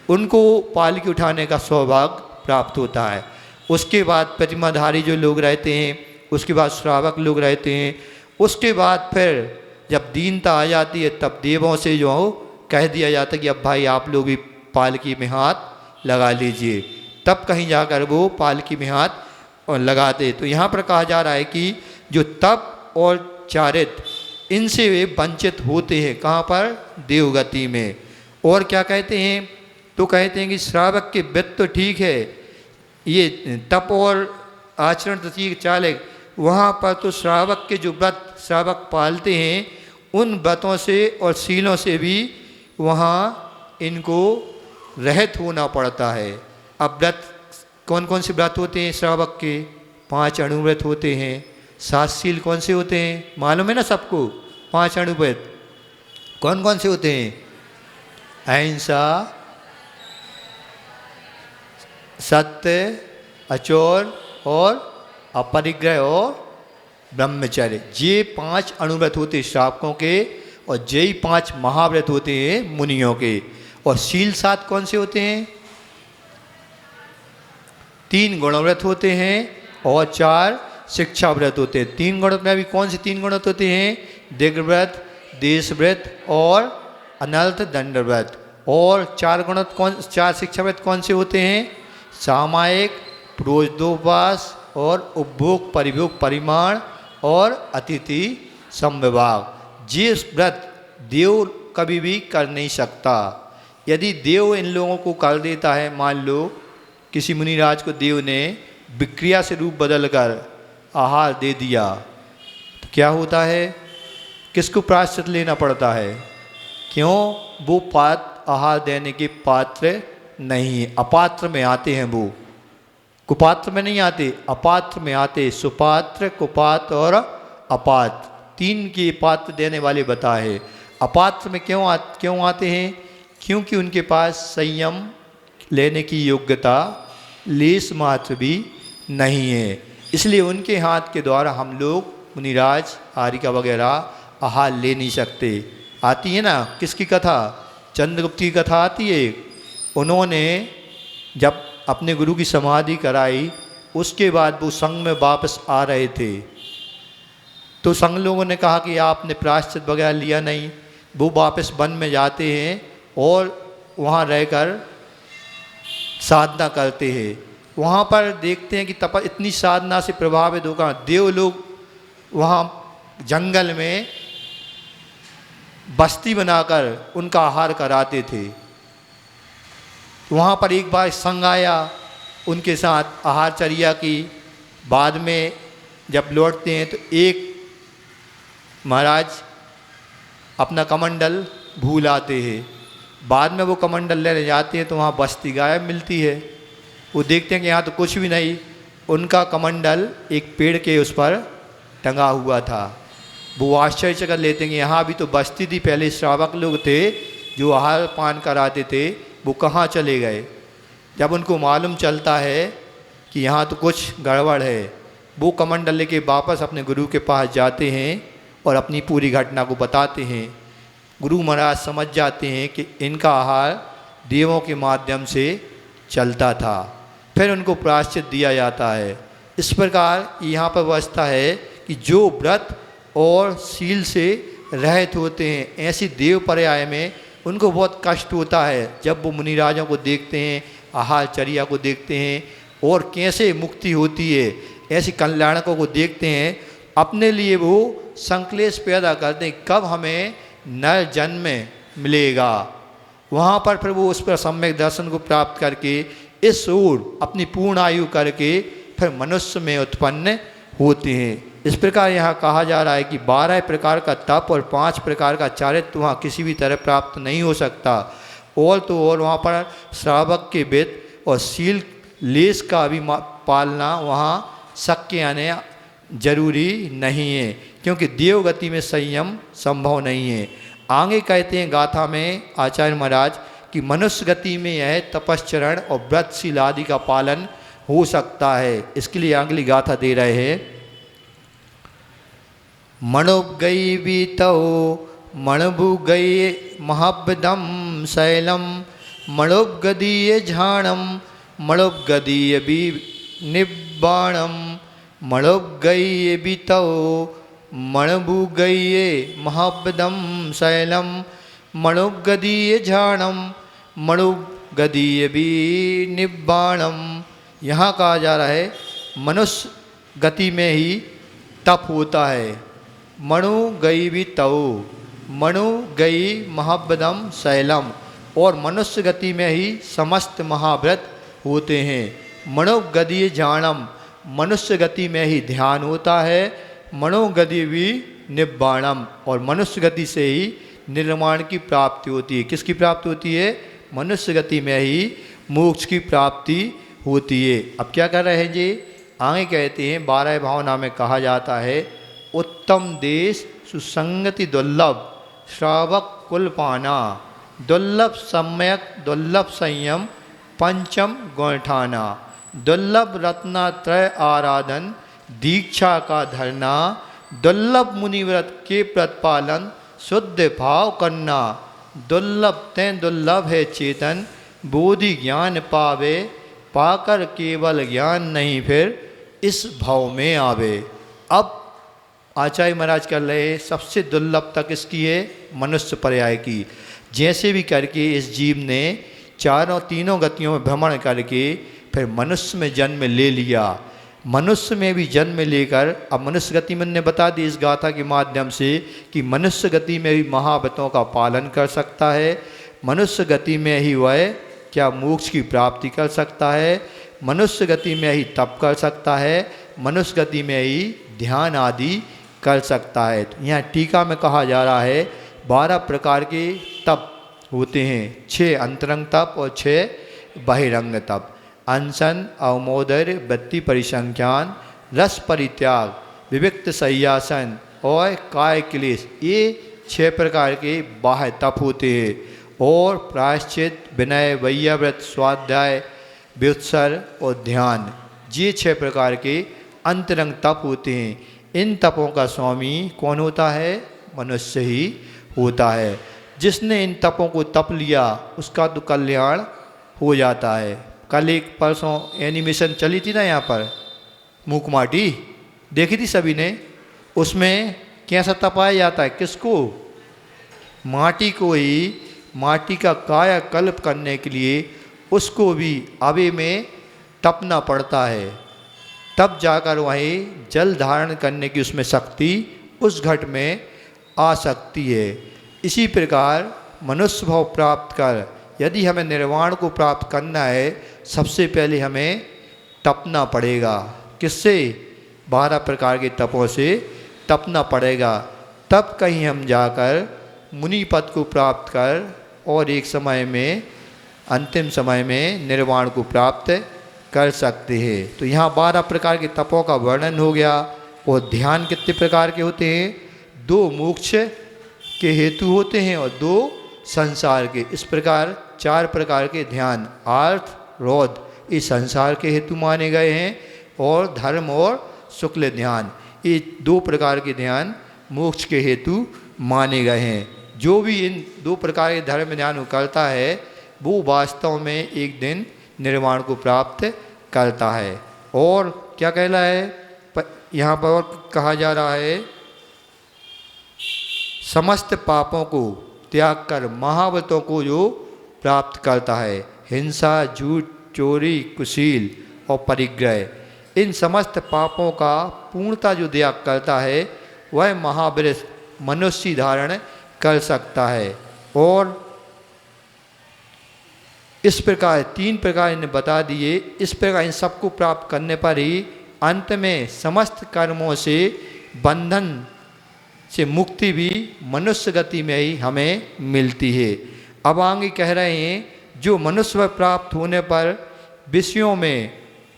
Speaker 4: उनको पालकी उठाने का सौभाग्य प्राप्त होता है। उसके बाद प्रतिमाधारी जो लोग रहते हैं, उसके बाद श्रावक लोग रहते हैं, उसके बाद फिर जब दीनता आ जाती है तब देवों से जो हो कह दिया जाता है कि अब भाई आप लोग भी पालकी में हाथ लगा लीजिए, तब कहीं जाकर वो पालकी में हाथ लगाते। तो यहाँ पर कहा जा रहा है कि जो तप और चारित्र इनसे वे वंचित होते हैं। कहाँ पर? देवगति में। और क्या कहते हैं? तो कहते हैं कि श्रावक के व्रत तो ठीक है, ये तप और आचरण तो ठीक चाले, वहाँ पर तो श्रावक के जो व्रत श्रावक पालते हैं, उन व्रतों से और शीलों से भी वहाँ इनको रहित होना पड़ता है। अब व्रत कौन कौन से व्रत होते हैं श्रावक के? 5 अणुव्रत होते हैं। 7 शील कौन से होते हैं? मालूम है ना सबको? 5 अणुव्रत कौन कौन से होते हैं? अहिंसा, सत्य, अचौर और अपरिग्रह और ब्रह्मचर्य। ये 5 अणुव्रत होते हैं श्रावकों के, और यही 5 महाव्रत होते हैं मुनियों के। और शील 7 कौन से होते हैं? 3 गुणव्रत होते हैं और 4 शिक्षा व्रत होते हैं। 3 गुण में भी कौन से 3 गुणव्रत होते हैं? दिग्व्रत, देशव्रत और अनर्थ दंड व्रत। और 4 गुणव्रत कौन, 4 शिक्षा व्रत कौन से होते हैं? सामायिक, प्रोजदोपास और उपभोग परिभोग परिमाण और अतिथि समविभाग। ये व्रत देव कभी भी कर नहीं सकता। यदि देव इन लोगों को कर देता है, मान लो किसी मुनिराज को देव ने विक्रिया से रूप बदलकर आहार दे दिया, तो क्या होता है? किसको प्रायश्चित लेना पड़ता है? क्यों? वो आहार देने के पात्र नहीं, अपात्र में आते हैं। वो कुपात्र में नहीं आते, अपात्र में आते। सुपात्र, कुपात्र और अपात्र, 3 के पात्र देने वाले बताए। अपात्र में क्यों आते हैं? क्योंकि उनके पास संयम लेने की योग्यता लेस मात्र भी नहीं है। इसलिए उनके हाथ के द्वारा हम लोग मुनिराज आरिका वगैरह आहार ले नहीं सकते। आती है ना किसकी कथा? चंद्रगुप्त की कथा आती है। उन्होंने जब अपने गुरु की समाधि कराई, उसके बाद वो संघ में वापस आ रहे थे, तो संघ लोगों ने कहा कि आपने प्रायश्चित वगैरह लिया नहीं। वो वापस वन में जाते हैं और वहाँ रहकर साधना करते हैं। वहाँ पर देखते हैं कि इतनी साधना से प्रभावित होकर देव लोग वहाँ जंगल में बस्ती बनाकर उनका आहार कराते थे। वहाँ पर एक बार संघ आया, उनके साथ आहारचर्या की। बाद में जब लौटते हैं तो एक महाराज अपना कमंडल भूल आते हैं। बाद में वो कमंडल लेने जाते हैं तो वहाँ बस्ती गायब मिलती है। वो देखते हैं कि यहाँ तो कुछ भी नहीं। उनका कमंडल एक पेड़ के उस पर टंगा हुआ था। वो आश्चर्य कर लेते हैं कि यहाँ भी तो बस्ती थी, पहले श्रावक लोग थे जो आहार पान कराते थे, वो कहाँ चले गए। जब उनको मालूम चलता है कि यहाँ तो कुछ गड़बड़ है, वो कमंडल लेके वापस अपने गुरु के पास जाते हैं और अपनी पूरी घटना को बताते हैं। गुरु महाराज समझ जाते हैं कि इनका आहार देवों के माध्यम से चलता था। फिर उनको प्रायश्चित दिया जाता है। इस प्रकार यहाँ पर व्यवस्था है कि जो व्रत और शील से रहित होते हैं, ऐसी देव पर्याय में उनको बहुत कष्ट होता है जब वो मुनिराजों को देखते हैं, आहारचर्या को देखते हैं और कैसे मुक्ति होती है, ऐसे कल्याणकों को देखते हैं। अपने लिए वो संक्लेश पैदा करते हैं कब हमें नर जन्म मिलेगा। वहाँ पर फिर वो उस पर सम्यक दर्शन को प्राप्त करके इस ओर अपनी पूर्ण आयु करके फिर मनुष्य में उत्पन्न होते हैं। इस प्रकार यहाँ कहा जा रहा है कि 12 प्रकार का तप और 5 प्रकार का चारित्र्य वहाँ किसी भी तरह प्राप्त नहीं हो सकता। और तो और वहाँ पर श्रावक के वित्त और शील लेस का भी पालना वहाँ शक्य यानी जरूरी नहीं है, क्योंकि देवगति में संयम संभव नहीं है। आगे कहते हैं गाथा में आचार्य महाराज कि मनुष्य गति में यह तपश्चरण और व्रतशील आदि का पालन हो सकता है। इसके लिए अगली गाथा दे रहे हैं। मणुगई बीतौ मणभुगई महाब्दम शैलम मणुगदीय झाणम मणुगदीय भी निब्बाणम मणुगई बीतौ मणभुगई महाब्दम शैलम मणुगदीय झाणम मणुगदीय भी निब्बाणम। यहाँ कहा जा रहा है मनुष्य गति में ही तप होता है। मणु गई भी तव मणु गई महाब्दम शैलम, और मनुष्य गति में ही समस्त महाव्रत होते हैं। मणुगदीय झाणम, मनुष्य गति में ही ध्यान होता है। मणुगदीय भी निब्बाणम, और मनुष्य गति से ही निर्माण की प्राप्ति होती है। किसकी प्राप्ति होती है? मनुष्य गति में ही मोक्ष की प्राप्ति होती है। अब क्या कर रहे हैं जी? आगे कहते हैं 12 भावना में कहा जाता है उत्तम देश सुसंगति दुर्लभ श्रावक कुल पाना दुर्लभ सम्यक दुर्लभ संयम पंचम गुणठाना दुर्लभ रत्नात्रय आराधन दीक्षा का धरना दुर्लभ मुनिव्रत के प्रतिपालन शुद्ध भाव करना दुर्लभ तें दुर्लभ है चेतन बोधि ज्ञान पावे पाकर केवल ज्ञान नहीं फिर इस भाव में आवे। अब आचार्य महाराज कर रहे सबसे दुर्लभता किसकी है? मनुष्य पर्याय की। जैसे भी करके इस जीव ने तीनों गतियों में भ्रमण करके फिर मनुष्य में जन्म ले लिया। मनुष्य में भी जन्म लेकर अब मनुष्य गति में ने बता दी इस गाथा के माध्यम से कि मनुष्य गति में भी महाव्रतों का पालन कर सकता है। मनुष्य गति में ही वह क्या मोक्ष की प्राप्ति कर सकता है। मनुष्य गति में ही तप कर सकता है। मनुष्य गति में ही ध्यान आदि कर सकता है। तो यहाँ टीका में कहा जा रहा है 12 प्रकार के तप होते हैं, 6 अंतरंग तप और 6 बहिरंग तप। अनशन अवमोदर्य वृत्ति परिसंख्यान रस परित्याग विविक्त सय्यासन और काय क्लेश, ये 6 प्रकार के बाह्य तप होते हैं। और प्रायश्चित विनय वैयाव्रत स्वाध्याय व्युत्सर और ध्यान, ये 6 प्रकार के अंतरंग तप होते हैं। इन तपों का स्वामी कौन होता है? मनुष्य ही होता है। जिसने इन तपों को तप लिया उसका तो कल्याण हो जाता है। कल एक परसों एनिमेशन चली थी ना यहाँ पर, मूक माटी देखी थी सभी ने। उसमें कैसा तपाया जाता है? किसको? माटी को ही, माटी का कायाकल्प करने के लिए उसको भी आवे में तपना पड़ता है, तब जाकर वहीं जल धारण करने की उसमें शक्ति उस घट में आ सकती है। इसी प्रकार मनुष्य भाव प्राप्त कर यदि हमें निर्वाण को प्राप्त करना है, सबसे पहले हमें तपना पड़ेगा। किससे? 12 प्रकार के तपों से तपना पड़ेगा। तब कहीं हम जाकर मुनि पद को प्राप्त कर और एक समय में, अंतिम समय में निर्वाण को प्राप्त कर सकते हैं। तो यहाँ 12 प्रकार के तपों का वर्णन हो गया। और ध्यान कितने प्रकार के होते हैं? 2 मोक्ष के हेतु होते हैं और 2 संसार के। इस प्रकार 4 प्रकार के ध्यान अर्थ रोध इस संसार के हेतु माने गए हैं, और धर्म और शुक्ल ध्यान ये 2 प्रकार के ध्यान मोक्ष के हेतु माने गए हैं। जो भी इन 2 प्रकार के धर्म ध्यान को करता है वो वास्तव में एक दिन निर्वाण को प्राप्त करता है। और क्या कहला है यहाँ पर और कहा जा रहा है? समस्त पापों को त्याग कर महाव्रतों को जो प्राप्त करता है, हिंसा, झूठ, चोरी, कुशील और परिग्रह, इन समस्त पापों का पूर्णता जो त्याग करता है वह महाव्रत मनुष्य धारण कर सकता है। और इस प्रकार 3 प्रकार इन्हें बता दिए। इस प्रकार इन सबको प्राप्त करने पर ही अंत में समस्त कर्मों से बंधन से मुक्ति भी मनुष्य गति में ही हमें मिलती है। अब आगे कह रहे हैं जो मनुष्य प्राप्त होने पर विषयों में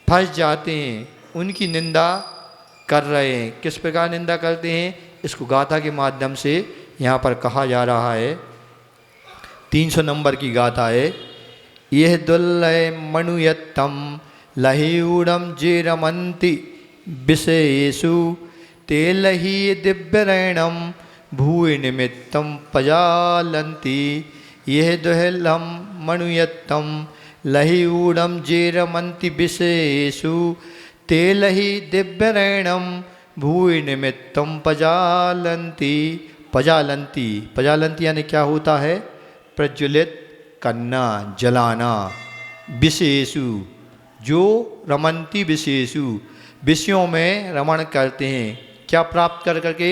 Speaker 4: फंस जाते हैं उनकी निंदा कर रहे हैं। किस प्रकार निंदा करते हैं, इसको गाथा के माध्यम से यहाँ पर कहा जा रहा है। 300 नंबर की गाथा है। यह दुल्लय मनुयत्तम लहिऊढ़म जे रमंति विषयेषु ते लही दिव्यरैणम भूय निमित्तम पजालंती। यह दुहिलम मनुयत्तम लहिऊढ़म जे रमंति विषयेषु ते लही दिव्यरैणम भूय निमित्तम पजालंती। पजालंती, पजालंती यानी क्या होता है, प्रज्वलित करना, जलाना। विषयेषु, जो रमंती विषयेषु, विषयों में रमण करते हैं। क्या प्राप्त कर करके,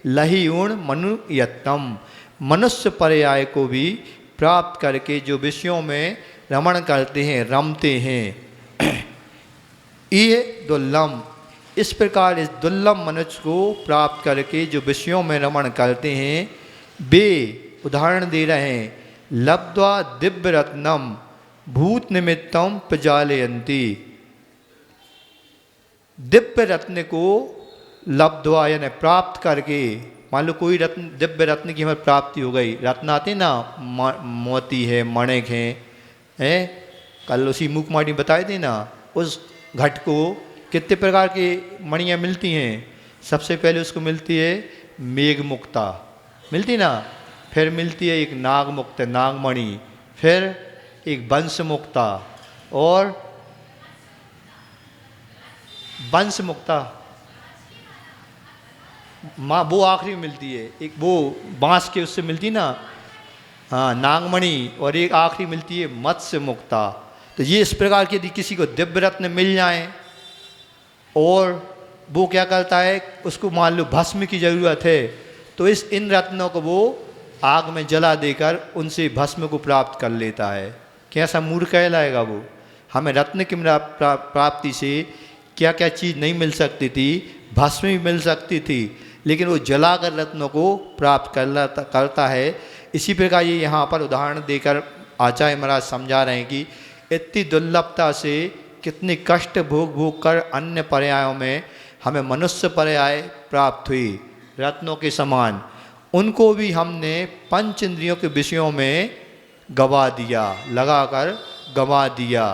Speaker 4: लहिऊण मनुयत्तम, मनुष्य पर्याय को भी प्राप्त करके जो विषयों में रमण करते हैं, रमते हैं। ये दुर्लभ, इस प्रकार इस दुर्लभ मनुष्य को प्राप्त करके जो विषयों में रमण करते हैं वे उदाहरण दे रहे हैं। लब्ध्वा दिव्य रत्नम भूत निमित्तम प्रजालयंती। दिव्य रत्न को लब्ध्वा यानी प्राप्त करके, मान लो कोई रत्न, दिव्य रत्न की हमें प्राप्ति हो गई, रत्न आते ना, मोती है, मणिक हैं, कल उसी मुकमाटी बताए थे ना, उस घट को कितने प्रकार की मणियाँ मिलती हैं। सबसे पहले उसको मिलती है मेघ मुक्ता, मिलती ना, फिर मिलती है एक नाग मुक्त, नागमणि, फिर एक वंश मुक्ता, और वंश मुक्ता माँ वो आखिरी मिलती है, एक वो बांस के उससे मिलती ना, हाँ, नागमणि, और एक आखिरी मिलती है मत्स्य मुक्ता। तो ये इस प्रकार की यदि किसी को दिव्य रत्न मिल जाए और वो क्या करता है, उसको मान लो भस्म की ज़रूरत है, तो इन रत्नों को वो आग में जला देकर उनसे भस्म को प्राप्त कर लेता है। कैसा मूर्ख कहलाएगा वो। हमें रत्न की प्राप्ति से क्या क्या चीज़ नहीं मिल सकती थी, भस्म भी मिल सकती थी, लेकिन वो जलाकर रत्नों को प्राप्त करता है। इसी प्रकार ये यहाँ पर उदाहरण देकर आचार्य महाराज समझा रहे हैं कि इतनी दुर्लभता से कितने कष्ट भोग कर अन्य पर्यायों में हमें मनुष्य पर्याय प्राप्त हुई रत्नों के समान, उनको भी हमने पंच इंद्रियों के विषयों में गवा दिया, लगाकर गवा दिया,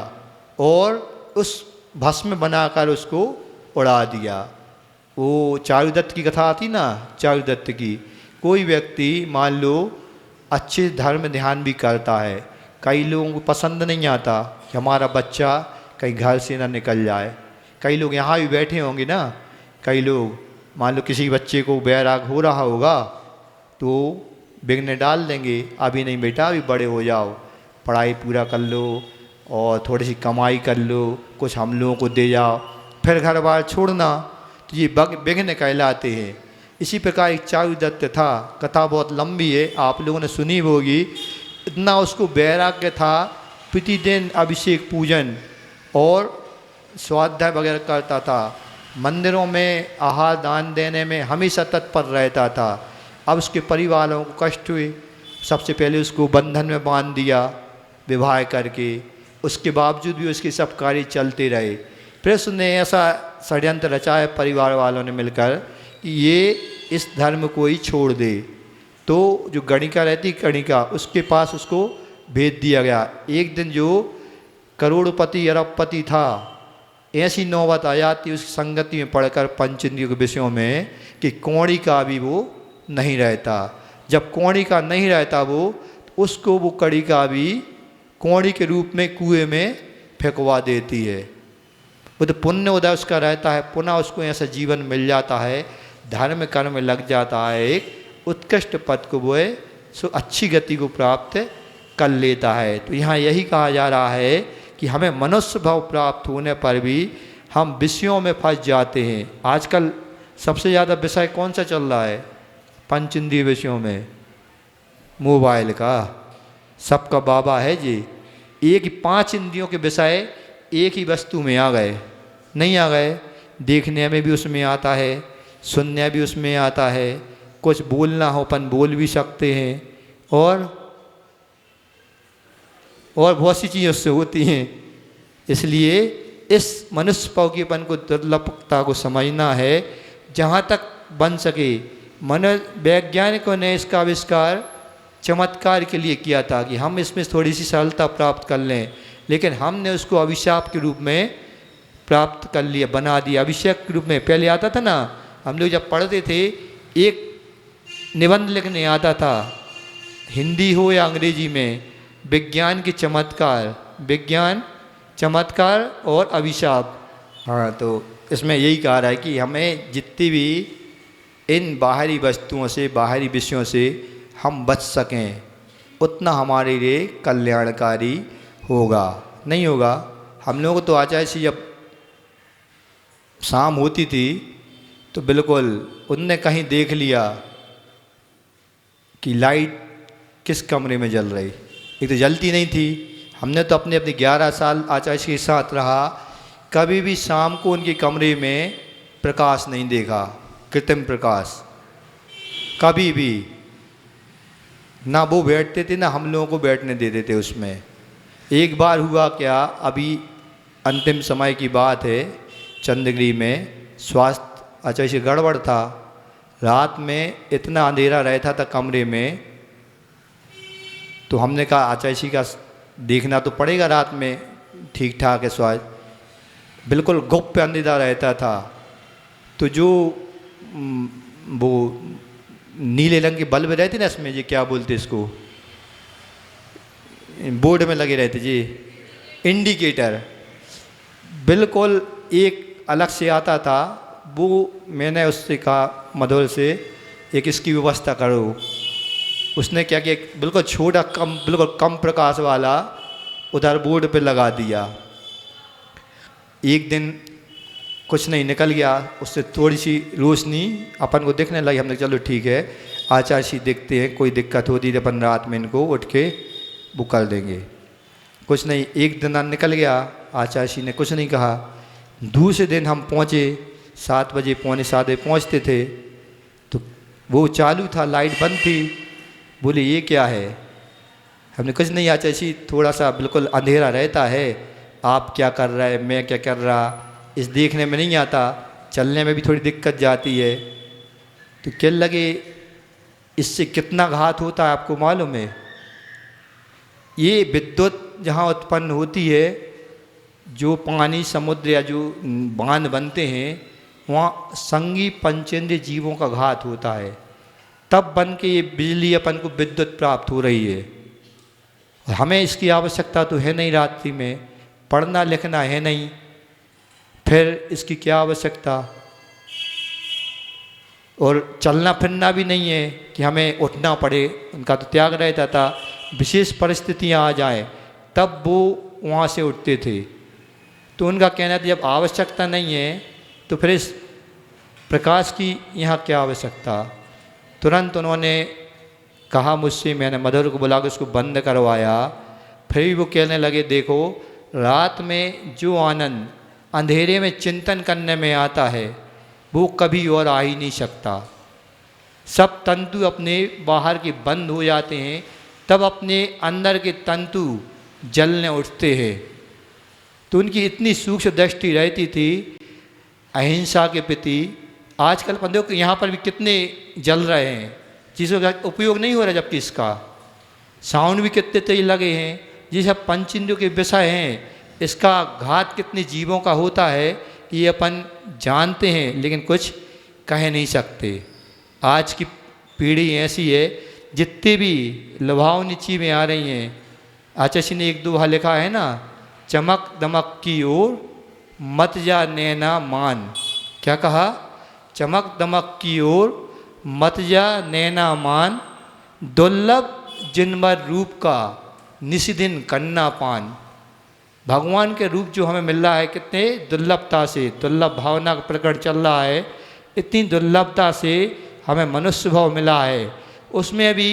Speaker 4: और उस भस्म बनाकर उसको उड़ा दिया। वो चारुदत्त की कथा आती ना, चारुदत्त की, कोई व्यक्ति मान लो अच्छे धर्म ध्यान भी करता है, कई लोगों को पसंद नहीं आता कि हमारा बच्चा कहीं घर से ना निकल जाए। कई लोग यहाँ भी बैठे होंगे ना, कई लोग मान लो किसी बच्चे को बैराग हो रहा होगा तो विघ्न डाल देंगे, अभी नहीं बेटा, अभी बड़े हो जाओ, पढ़ाई पूरा कर लो और थोड़ी सी कमाई कर लो, कुछ हम लोगों को दे जाओ, फिर घर बार छोड़ना। तो ये विघ्न कहलाते हैं। इसी प्रकार एक चारुदत्त था, कथा बहुत लंबी है, आप लोगों ने सुनी होगी। इतना उसको वैराग्य था, प्रतिदिन अभिषेक पूजन और स्वाध्याय वगैरह करता था, मंदिरों में आहार दान देने में हमेशा तत्पर रहता था। अब उसके परिवार वालों को कष्ट हुए, सबसे पहले उसको बंधन में बांध दिया विवाह करके, उसके बावजूद भी उसके सब कार्य चलते रहे। फिर उसने ऐसा षड्यंत्र रचाया परिवार वालों ने मिलकर कि ये इस धर्म को ही छोड़ दे। तो जो गणिका रहती, गणिका, उसके पास उसको भेज दिया गया। एक दिन जो करोड़पति अरबपति था, ऐसी नौबत आ जाती उस संगति में पढ़कर पंचेंद्रियों के विषयों में कि कौड़ी का भी वो नहीं रहता। जब कौड़ी का नहीं रहता वो, उसको वो कड़ी का भी कौड़ी के रूप में कुएं में फेंकवा देती है। वो तो पुण्य उदय उसका रहता है, पुनः उसको ऐसा जीवन मिल जाता है, धर्म कर्म लग जाता है, एक उत्कृष्ट पद को वो है सो अच्छी गति को प्राप्त कर लेता है। तो यहाँ यही कहा जा रहा है कि हमें मनुष्य भाव प्राप्त होने पर भी हम विषयों में फंस जाते हैं। आजकल सबसे ज़्यादा विषय कौन सा चल रहा है? पंच इंद्रिय विषयों में मोबाइल का सबका बाबा है जी। एक ही 5 इंद्रियों के विषय एक ही वस्तु में आ गए, नहीं आ गए? देखने में भी उसमें आता है, सुनने भी उसमें आता है, कुछ बोलना हो अपन बोल भी सकते हैं, और बहुत सी चीज़ें उससे होती हैं। इसलिए इस मनुष्य पौकीपन को, दुर्लभता को समझना है। जहाँ तक बन सके वैज्ञानिकों ने इसका आविष्कार चमत्कार के लिए किया था कि हम इसमें थोड़ी सी सरलता प्राप्त कर लें, लेकिन हमने उसको अभिशाप के रूप में प्राप्त कर लिया, बना दिया। अभिषेक के रूप में पहले आता था ना, हम लोग जब पढ़ते थे एक निबंध लिखने आता था, हिंदी हो या अंग्रेजी में, विज्ञान के चमत्कार, विज्ञान चमत्कार और अभिशाप। हाँ, तो इसमें यही कहा रहा है कि हमें जितनी भी इन बाहरी वस्तुओं से, बाहरी विषयों से हम बच सकें, उतना हमारे लिए कल्याणकारी होगा। नहीं होगा, हम लोगों को तो आचार्य से जब शाम होती थी तो बिल्कुल उनने कहीं देख लिया कि लाइट किस कमरे में जल रही, एक तो जलती नहीं थी। हमने तो अपने 11 साल आचार्य के साथ रहा, कभी भी शाम को उनके कमरे में प्रकाश नहीं देखा, कृत्रिम प्रकाश, कभी भी। ना वो बैठते थे ना हम लोगों को बैठने देते थे उसमें। एक बार हुआ क्या, अभी अंतिम समय की बात है, चंद्रगिरी में स्वास्थ्य आचार्य से गड़बड़ था, रात में इतना अंधेरा रहता था कमरे में, तो हमने कहा आचार्य जी का देखना तो पड़ेगा रात में, ठीक ठाक है स्वास्थ्य, बिल्कुल गुप्त अंधेरा रहता था। तो जो वो नीले रंग के बल्ब रहते ना इसमें, जी क्या बोलते इसको, बोर्ड में लगे रहते जी, इंडिकेटर, बिल्कुल एक अलग से आता था। वो मैंने उससे कहा मधुर से, एक इसकी व्यवस्था करो। उसने क्या किया, बिल्कुल छोटा बिल्कुल कम प्रकाश वाला उधर बोर्ड पे लगा दिया। एक दिन कुछ नहीं, निकल गया, उससे थोड़ी सी रोशनी अपन को दिखने लगी। हमने चलो ठीक है, आचार्य जी देखते हैं, कोई दिक्कत होती है अपन रात में इनको उठ के वो कर देंगे। कुछ नहीं, एक दिन निकल गया, आचार्य जी ने कुछ नहीं कहा। दूसरे दिन हम पहुँचे, 7 बजे, पौने 7 बजे पहुँचते थे, तो वो चालू था, लाइट बंद थी। बोले ये क्या है? हमने कुछ नहीं आचार्य जी, थोड़ा सा बिल्कुल अंधेरा रहता है, आप क्या कर रहा है, मैं क्या कर रहा, इस देखने में नहीं आता, चलने में भी थोड़ी दिक्कत जाती है। तो कहने लगे इससे कितना घात होता है आपको मालूम है? ये विद्युत जहाँ उत्पन्न होती है, जो पानी, समुद्र या जो बांध बनते हैं, वहाँ संगी पंचेंद्रिय जीवों का घात होता है, तब बन के ये बिजली अपन को विद्युत प्राप्त हो रही है। और हमें इसकी आवश्यकता तो है नहीं, रात्रि में पढ़ना लिखना है नहीं, फिर इसकी क्या आवश्यकता? और चलना फिरना भी नहीं है कि हमें उठना पड़े, उनका तो त्याग रहता था। विशेष परिस्थितियाँ आ जाएं तब वो वहाँ से उठते थे। तो उनका कहना था जब आवश्यकता नहीं है तो फिर इस प्रकाश की यहाँ क्या आवश्यकता? तुरंत उन्होंने कहा मुझसे, मैंने मधुर को बुला के उसको बंद करवाया। फिर भी वो कहने लगे देखो, रात में जो आनंद अंधेरे में चिंतन करने में आता है वो कभी और आ ही नहीं सकता। सब तंतु अपने बाहर के बंद हो जाते हैं, तब अपने अंदर के तंतु जलने उठते हैं। तो उनकी इतनी सूक्ष्म दृष्टि रहती थी अहिंसा के प्रति। आजकल बंदों के यहाँ पर भी कितने जल रहे हैं, चीज़ों का उपयोग नहीं हो रहा, जबकि इसका साउंड भी कितने तेज लगे हैं। ये सब पंचेंद्रियों के विषय हैं, इसका घात कितने जीवों का होता है ये अपन जानते हैं, लेकिन कुछ कह नहीं सकते। आज की पीढ़ी ऐसी है, जितने भी लुभावनी चीज़ें आ रही हैं, आचार्य ने एक दोहा लिखा है ना, चमक दमक की ओर मत जा नैना मान। क्या कहा? चमक दमक की ओर मतजा नैना मान, दुर्लभ जिनवर रूप का निशिदिन कन्ना पान। भगवान के रूप जो हमें मिल रहा है कितने दुर्लभता से, दुर्लभ भावना का प्रकट चल रहा है, इतनी दुर्लभता से हमें मनुष्य भाव मिला है। उसमें भी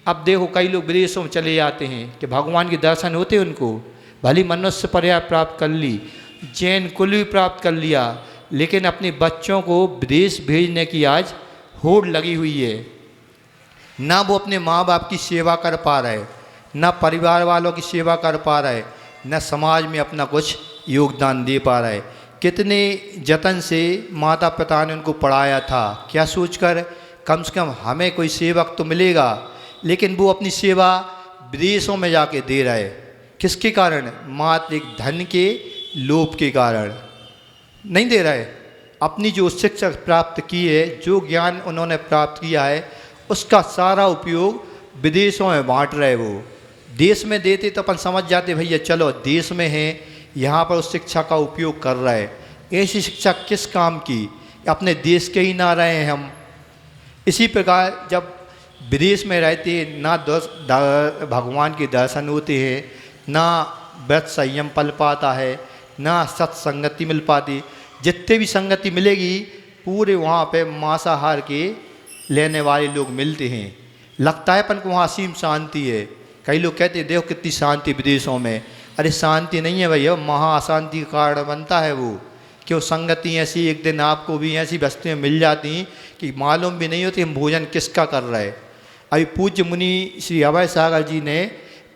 Speaker 4: अब देखो कई लोग विदेशों में चले जाते हैं कि भगवान के दर्शन होते उनको, भली मनुष्य पर्याय प्राप्त कर ली, जैन कुल भी प्राप्त कर लिया, लेकिन अपने बच्चों को विदेश भेजने की आज होड़ लगी हुई है। ना वो अपने माँ बाप की सेवा कर पा रहे, ना परिवार वालों की सेवा कर पा रहे, न समाज में अपना कुछ योगदान दे पा रहे। कितने जतन से माता पिता ने उनको पढ़ाया था, क्या सोचकर कम से कम हमें कोई सेवक तो मिलेगा, लेकिन वो अपनी सेवा विदेशों में जाके दे रहे। किसके कारण? मात्र एक धन के लोभ के कारण नहीं दे रहे। अपनी जो शिक्षा प्राप्त की है, जो ज्ञान उन्होंने प्राप्त किया है, उसका सारा उपयोग विदेशों में बांट रहे। वो देश में देते तो अपन समझ जाते भैया चलो देश में हैं, यहाँ पर उस शिक्षा का उपयोग कर रहे हैं। ऐसी शिक्षा किस काम की? अपने देश के ही ना रहे हैं हम। इसी प्रकार जब विदेश में रहते ना भगवान के दर्शन होते हैं, ना व्रत संयम पल पाता है, ना सत्संगति मिल पाती। जितने भी संगति मिलेगी पूरे वहाँ पे मांसाहार के लेने वाले लोग मिलते हैं। लगता है अपन को वहाँ असीम शांति है। कई लोग कहते हैं देखो कितनी शांति विदेशों में। अरे शांति नहीं है भैया, महा अशांति का कारण बनता है वो। क्यों? संगति ऐसी, एक दिन आपको भी ऐसी वस्तुएं मिल जाती कि मालूम भी नहीं होती हम भोजन किसका कर रहे। अभी पूज्य मुनि श्री अभय सागर जी ने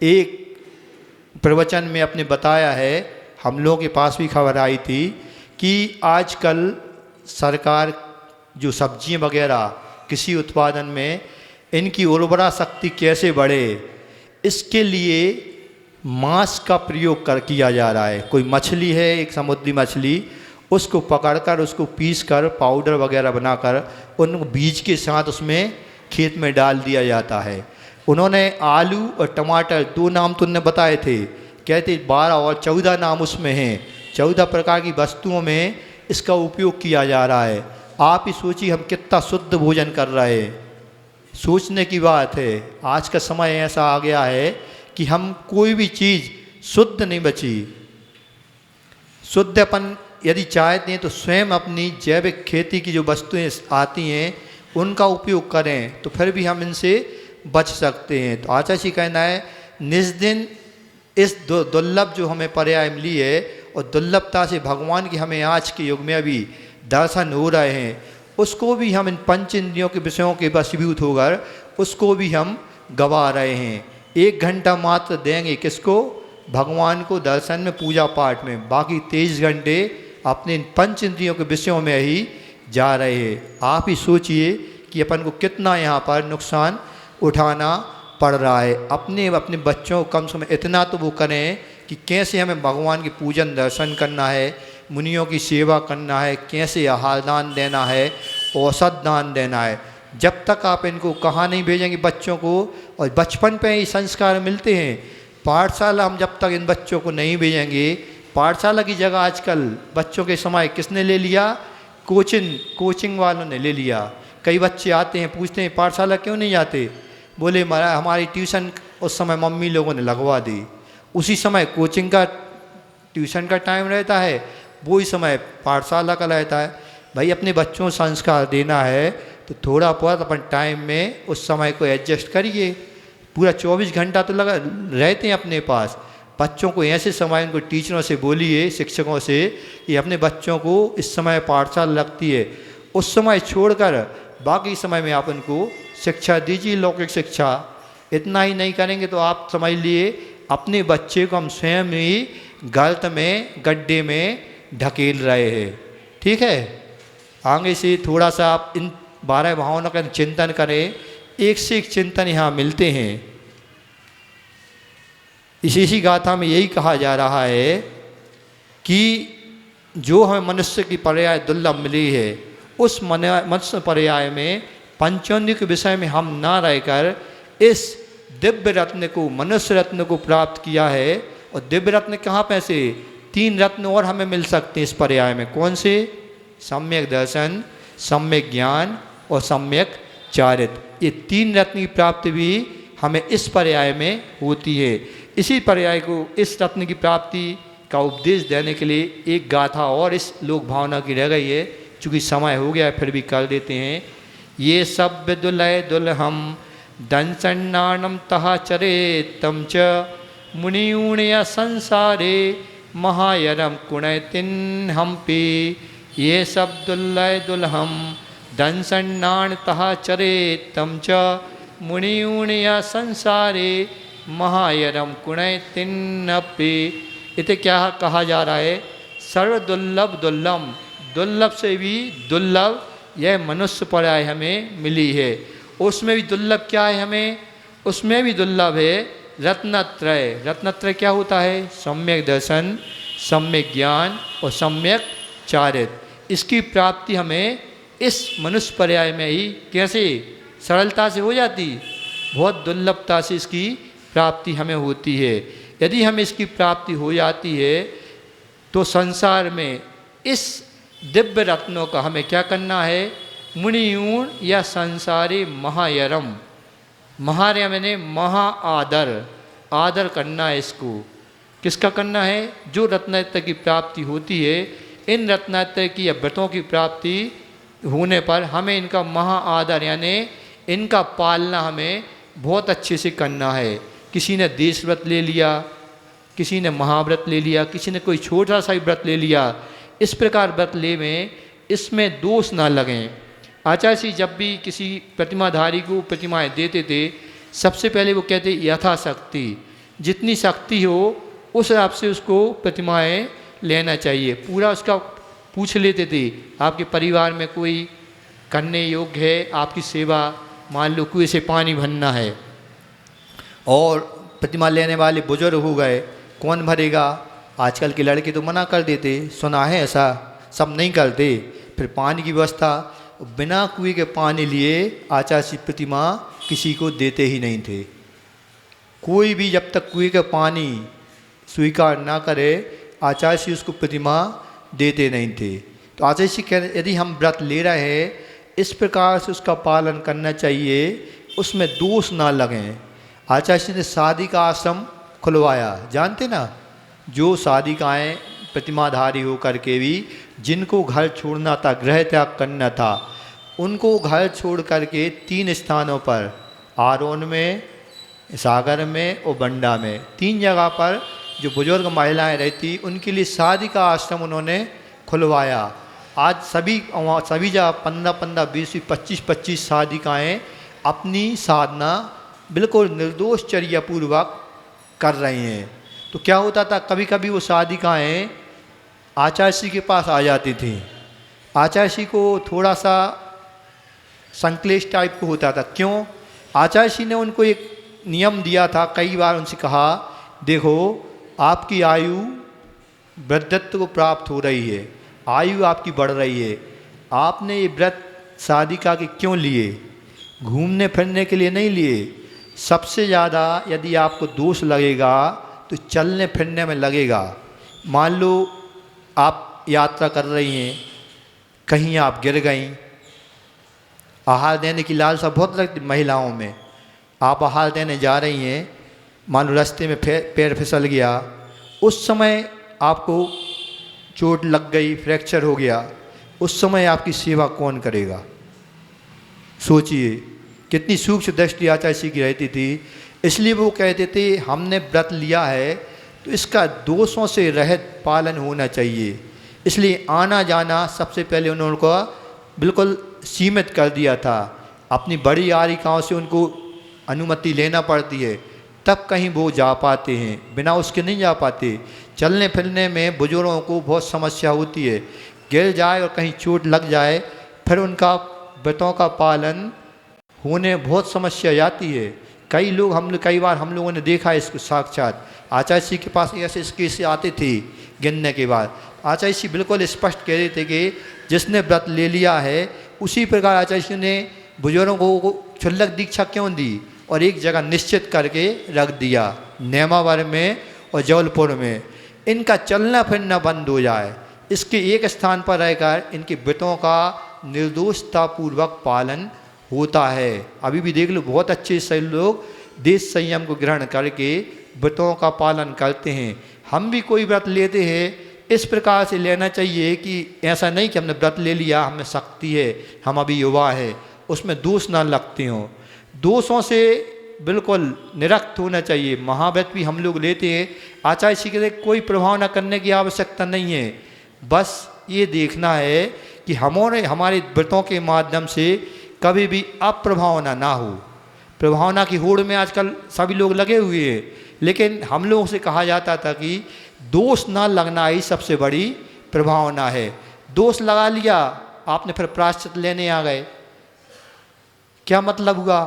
Speaker 4: एक प्रवचन में अपने बताया है, हम लोगों के पास भी खबर आई थी कि आजकल सरकार जो सब्जियां वगैरह कृषि उत्पादन में इनकी उर्वरा शक्ति कैसे बढ़े, इसके लिए मांस का प्रयोग किया जा रहा है। कोई मछली है, एक समुद्री मछली, उसको पकड़कर उसको पीसकर पाउडर वगैरह बनाकर उन बीज के साथ उसमें खेत में डाल दिया जाता है। उन्होंने आलू और टमाटर 2 नाम तो उन्होंने बताए थे, कहते 12 और 14 नाम उसमें हैं। 14 प्रकार की वस्तुओं में इसका उपयोग किया जा रहा है। आप ही सोचिए हम कितना शुद्ध भोजन कर रहे हैं। सोचने की बात है। आज का समय ऐसा आ गया है कि हम कोई भी चीज़ शुद्ध नहीं बची। शुद्ध अपन यदि चाहते हैं तो स्वयं अपनी जैविक खेती की जो वस्तुएं आती हैं उनका उपयोग करें, तो फिर भी हम इनसे बच सकते हैं। तो आचार्य जी कहना है निस्दिन इस दुर्लभ जो हमें पर्याय मिली है और दुर्लभता से भगवान की हमें आज के युग में अभी दर्शन हो रहे हैं, उसको भी हम इन पंच इंद्रियों के विषयों के वशीभूत होकर उसको भी हम गवा रहे हैं। 1 घंटा मात्र देंगे किसको? भगवान को दर्शन में, पूजा पाठ में। बाकी 23 घंटे अपने इन पंच इंद्रियों के विषयों में ही जा रहे हैं। आप ही सोचिए कि अपन को कितना यहाँ पर नुकसान उठाना पड़ रहा है। अपने बच्चों को कम से कम इतना तो वो करें कि कैसे हमें भगवान की पूजन दर्शन करना है, मुनियों की सेवा करना है, कैसे आहार दान देना है, औषध दान देना है। जब तक आप इनको कहाँ नहीं भेजेंगे बच्चों को, और बचपन पे ही संस्कार मिलते हैं। पाठशाला हम जब तक इन बच्चों को नहीं भेजेंगे, पाठशाला की जगह आजकल बच्चों के समय किसने ले लिया? कोचिंग वालों ने ले लिया। कई बच्चे आते हैं पूछते हैं पाठशाला क्यों नहीं जाते? बोले हमारी ट्यूशन उस समय मम्मी लोगों ने लगवा दी। उसी समय कोचिंग का ट्यूशन का टाइम रहता है, वही समय पाठशाला का रहता है। भाई अपने बच्चों को संस्कार देना है तो थोड़ा बहुत अपन टाइम में उस समय को एडजस्ट करिए। पूरा 24 घंटा तो लगा रहते हैं अपने पास। बच्चों को ऐसे समय उनको टीचरों से बोलिए, शिक्षकों से, कि अपने बच्चों को इस समय पाठशाला लगती है, उस समय छोड़कर बाकी समय में आप उनको शिक्षा दीजिए, लौकिक शिक्षा। इतना ही नहीं करेंगे तो आप समझ लिए अपने बच्चे को हम स्वयं ही गलत में, गड्ढे में ढकेल रहे हैं। ठीक है, आगे से थोड़ा सा आप इन 12 भावनाओं का चिंतन करें। एक से एक चिंतन यहाँ मिलते हैं। इसी गाथा में यही कहा जा रहा है कि जो हमें मनुष्य की पर्याय दुर्लभ मिली है, उस मनुष्य पर्याय में पंचोन्य के विषय में हम ना रहकर इस दिव्य रत्न को, मनुष्य रत्न को प्राप्त किया है। और दिव्य रत्न कहाँ पे से? 3 रत्न और हमें मिल सकते हैं इस पर्याय में। कौन से? सम्यक दर्शन, सम्यक ज्ञान और सम्यक चारित। ये 3 रत्न की प्राप्ति भी हमें इस पर्याय में होती है। इसी पर्याय को, इस रत्न की प्राप्ति का उपदेश देने के लिए एक गाथा और इस लोक भावना की रह गई है, चूँकि समय हो गया फिर भी कर देते हैं। ये सभ्य दुलय दुलहम दंसन्नानम तहा चरे तम च मुनियूणय संसारे महायरम कुणतिन हम्पी। ये सब दुल्लय दुल्हम दंसन्नान तहा चरे तम च मुनियूणय संसारे महायरम कुणतिन्नपि। इसे क्या कहा जा रहा है? सर्व दुर्लभ दुर्लभ, दुर्लभ से भी दुर्लभ यह मनुष्य पर्याय हमें मिली है। उसमें भी दुर्लभ क्या है हमें? उसमें भी दुर्लभ है रत्नत्रय। रत्नत्रय क्या होता है? सम्यक दर्शन, सम्यक ज्ञान और सम्यक चारित। इसकी प्राप्ति हमें इस मनुष्य पर्याय में ही कैसे सरलता से हो जाती? बहुत दुर्लभता से इसकी प्राप्ति हमें होती है। यदि हमें इसकी प्राप्ति हो जाती है तो संसार में इस दिव्य रत्नों का हमें क्या करना है? मुनियूण या संसारी महायरम, महार्य मैंने महा आदर, आदर करना है इसको। किसका करना है? जो रत्नत्रय की प्राप्ति होती है, इन रत्नत्रय की व्रतों की प्राप्ति होने पर हमें इनका महा आदर यानी इनका पालना हमें बहुत अच्छे से करना है। किसी ने देश व्रत ले लिया, किसी ने महाव्रत ले लिया, किसी ने कोई छोटा सा ही व्रत ले लिया। इस प्रकार व्रत ले में इसमें दोष ना लगें। आचार्य जी जब भी किसी प्रतिमाधारी को प्रतिमाएं देते थे, सबसे पहले वो कहते यथाशक्ति, जितनी शक्ति हो उस हिसाब से उसको प्रतिमाएं लेना चाहिए। पूरा उसका पूछ लेते थे, आपके परिवार में कोई करने योग्य है आपकी सेवा, मान लो कुएं से पानी भरना है और प्रतिमा लेने वाले बुजुर्ग हो गए, कौन भरेगा? आजकल के लड़के तो मना कर देते, सुना है ऐसा, सब नहीं करते। फिर पानी की व्यवस्था, बिना कुएं के पानी लिए आचार्य प्रतिमा किसी को देते ही नहीं थे। कोई भी जब तक कुएं का पानी स्वीकार ना करे आचार्य उसको प्रतिमा देते नहीं थे। तो आचार्य जी कह यदि हम व्रत ले रहे हैं इस प्रकार से उसका पालन करना चाहिए, उसमें दोष ना लगें। आचार्य ने शादी का आश्रम खुलवाया, जानते ना, जो शादिकाएँ प्रतिमाधारी होकर के भी जिनको घर छोड़ना था, गृह त्याग करना था, उनको घर छोड़ करके 3 स्थानों पर, आरोन में, सागर में और बंडा में, 3 जगह पर जो बुजुर्ग महिलाएं रहती उनके लिए शादी का आश्रम उन्होंने खुलवाया। आज सभी जगह 15-15, 20-25 शादिकाएँ अपनी साधना बिल्कुल निर्दोष चर्यापूर्वक कर रही हैं। तो क्या होता था, कभी कभी वो शादिकाएँ आचार्य जी के पास आ जाती थी। आचार्य जी को थोड़ा सा संक्लेश टाइप को होता था। क्यों? आचार्य जी ने उनको एक नियम दिया था, कई बार उनसे कहा, देखो आपकी आयु वृद्धत्व को प्राप्त हो रही है, आयु आपकी बढ़ रही है, आपने ये व्रत शादिका के क्यों लिए? घूमने फिरने के लिए नहीं लिए। सबसे ज़्यादा यदि आपको दोष लगेगा तो चलने फिरने में लगेगा। मान लो आप यात्रा कर रही हैं, कहीं आप गिर गईं, आहार देने की लालसा बहुत लगती महिलाओं में। आप आहार देने जा रही हैं, मान लो रास्ते में पैर फिसल गया, उस समय आपको चोट लग गई, फ्रैक्चर हो गया, उस समय आपकी सेवा कौन करेगा? सोचिए कितनी सूक्ष्म दृष्टि आचार्य जी की रहती थी। इसलिए वो कहते थे हमने व्रत लिया है तो इसका दोषों से रहित पालन होना चाहिए। इसलिए आना जाना सबसे पहले उन्होंने बिल्कुल सीमित कर दिया था। अपनी बड़ी आरिकाओं से उनको अनुमति लेना पड़ती है, तब कहीं वो जा पाते हैं, बिना उसके नहीं जा पाते। चलने फिरने में बुजुर्गों को बहुत समस्या होती है, गिर जाए और कहीं चोट लग जाए, फिर उनका व्रतों का पालन होने बहुत समस्या जाती है। कई बार हम लोगों ने देखा है इसको साक्षात। आचार्य जी के पास ऐसे केस आते थे गिनने के बाद। आचार्य जी बिल्कुल स्पष्ट कह रहे थे कि जिसने व्रत ले लिया है, उसी प्रकार आचार्य जी ने बुजुर्गों को क्षुल्लक दीक्षा क्यों दी और एक जगह निश्चित करके रख दिया, नेमावर में और जबलपुर में। इनका चलना फिरना बंद हो जाए, इसके एक स्थान पर रहकर इनके व्रतों का निर्दोषतापूर्वक पालन होता है। अभी भी देख लो, बहुत अच्छे से लोग देश संयम को ग्रहण करके व्रतों का पालन करते हैं। हम भी कोई व्रत लेते हैं, इस प्रकार से लेना चाहिए कि ऐसा नहीं कि हमने व्रत ले लिया, हमें शक्ति है, हम अभी युवा है, उसमें दोष ना लगते हों। दोषों से बिल्कुल निरक्त होना चाहिए। महाव्रत भी हम लोग लेते हैं, आचार्य श्री कहते कोई प्रभाव न करने की आवश्यकता नहीं है, बस ये देखना है कि हमारे व्रतों के माध्यम से कभी भी अप्रभावना ना हो। प्रभावना की होड़ में आजकल सभी लोग लगे हुए हैं, लेकिन हम लोगों से कहा जाता था कि दोष ना लगना ही सबसे बड़ी प्रभावना है। दोष लगा लिया आपने, फिर प्रायश्चित लेने आ गए, क्या मतलब हुआ?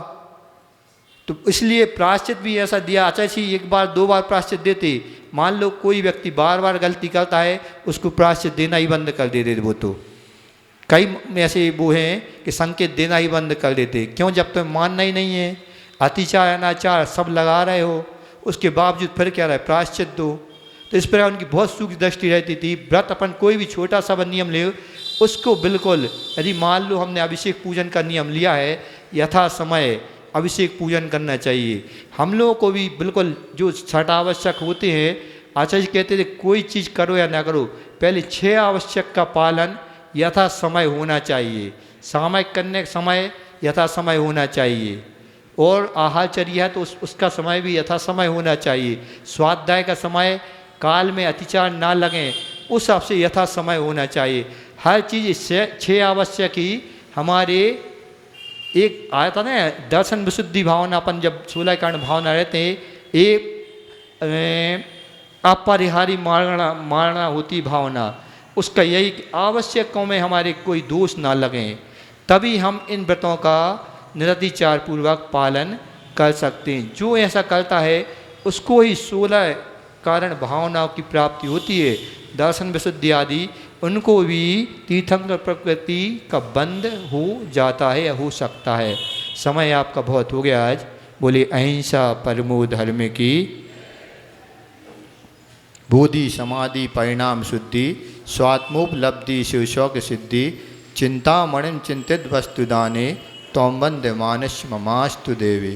Speaker 4: तो इसलिए प्रायश्चित भी ऐसा दिया, आचार्य जी एक बार दो बार प्रायश्चित देते। मान लो कोई व्यक्ति बार बार गलती करता है, उसको प्रायश्चित देना ही बंद कर देते। वो तो कई ऐसे वो हैं कि संकेत देना ही बंद कर देते। क्यों? जब तो मानना ही नहीं है, अतिचार अनाचार सब लगा रहे हो, उसके बावजूद फिर क्या रहे, प्रायश्चित दो। तो इस प्रकार उनकी बहुत सूक्ष्म दृष्टि रहती थी। व्रत अपन कोई भी छोटा सा नियम ले, उसको बिल्कुल, यदि मान लो हमने अभिषेक पूजन का नियम लिया है, यथा समय अभिषेक पूजन करना चाहिए। हम लोगों को भी बिल्कुल जो छठ आवश्यक होते हैं, आचार्य जी कहते थे कोई चीज़ करो या ना करो, पहले 6 आवश्यक का पालन यथा समय होना चाहिए। सामयिक करने का समय यथा समय होना चाहिए, और आहारचर्या है तो उसका समय भी यथा समय होना चाहिए। स्वाध्याय का समय, काल में अतिचार ना लगें, उस हिसाब से यथा समय होना चाहिए। हर चीज़ 6 आवश्यक ही हमारे एक आया था ना, दर्शन विशुद्धि भावना, अपन जब 16 कारण भावना रहते हैं, एक अपरिहारी मारना होती भावना, उसका यही आवश्यकों में हमारे कोई दोष ना लगें, तभी हम इन व्रतों का निरतिचार पूर्वक पालन कर सकते हैं। जो ऐसा करता है उसको ही 16 कारण भावनाओं की प्राप्ति होती है। दर्शन विशुद्धि आदि उनको भी तीर्थंकर प्रकृति का बंध हो जाता है या हो सकता है। समय आपका बहुत हो गया आज। बोले अहिंसा परमो धर्म की, बोधि समाधि परिणाम शुद्धि, स्वात्मोपलब्धि शिव शौक सिद्धि, चिंतामणिं चिंतित वस्तुदाने, तौम वंदे मानस ममास्तु देवे।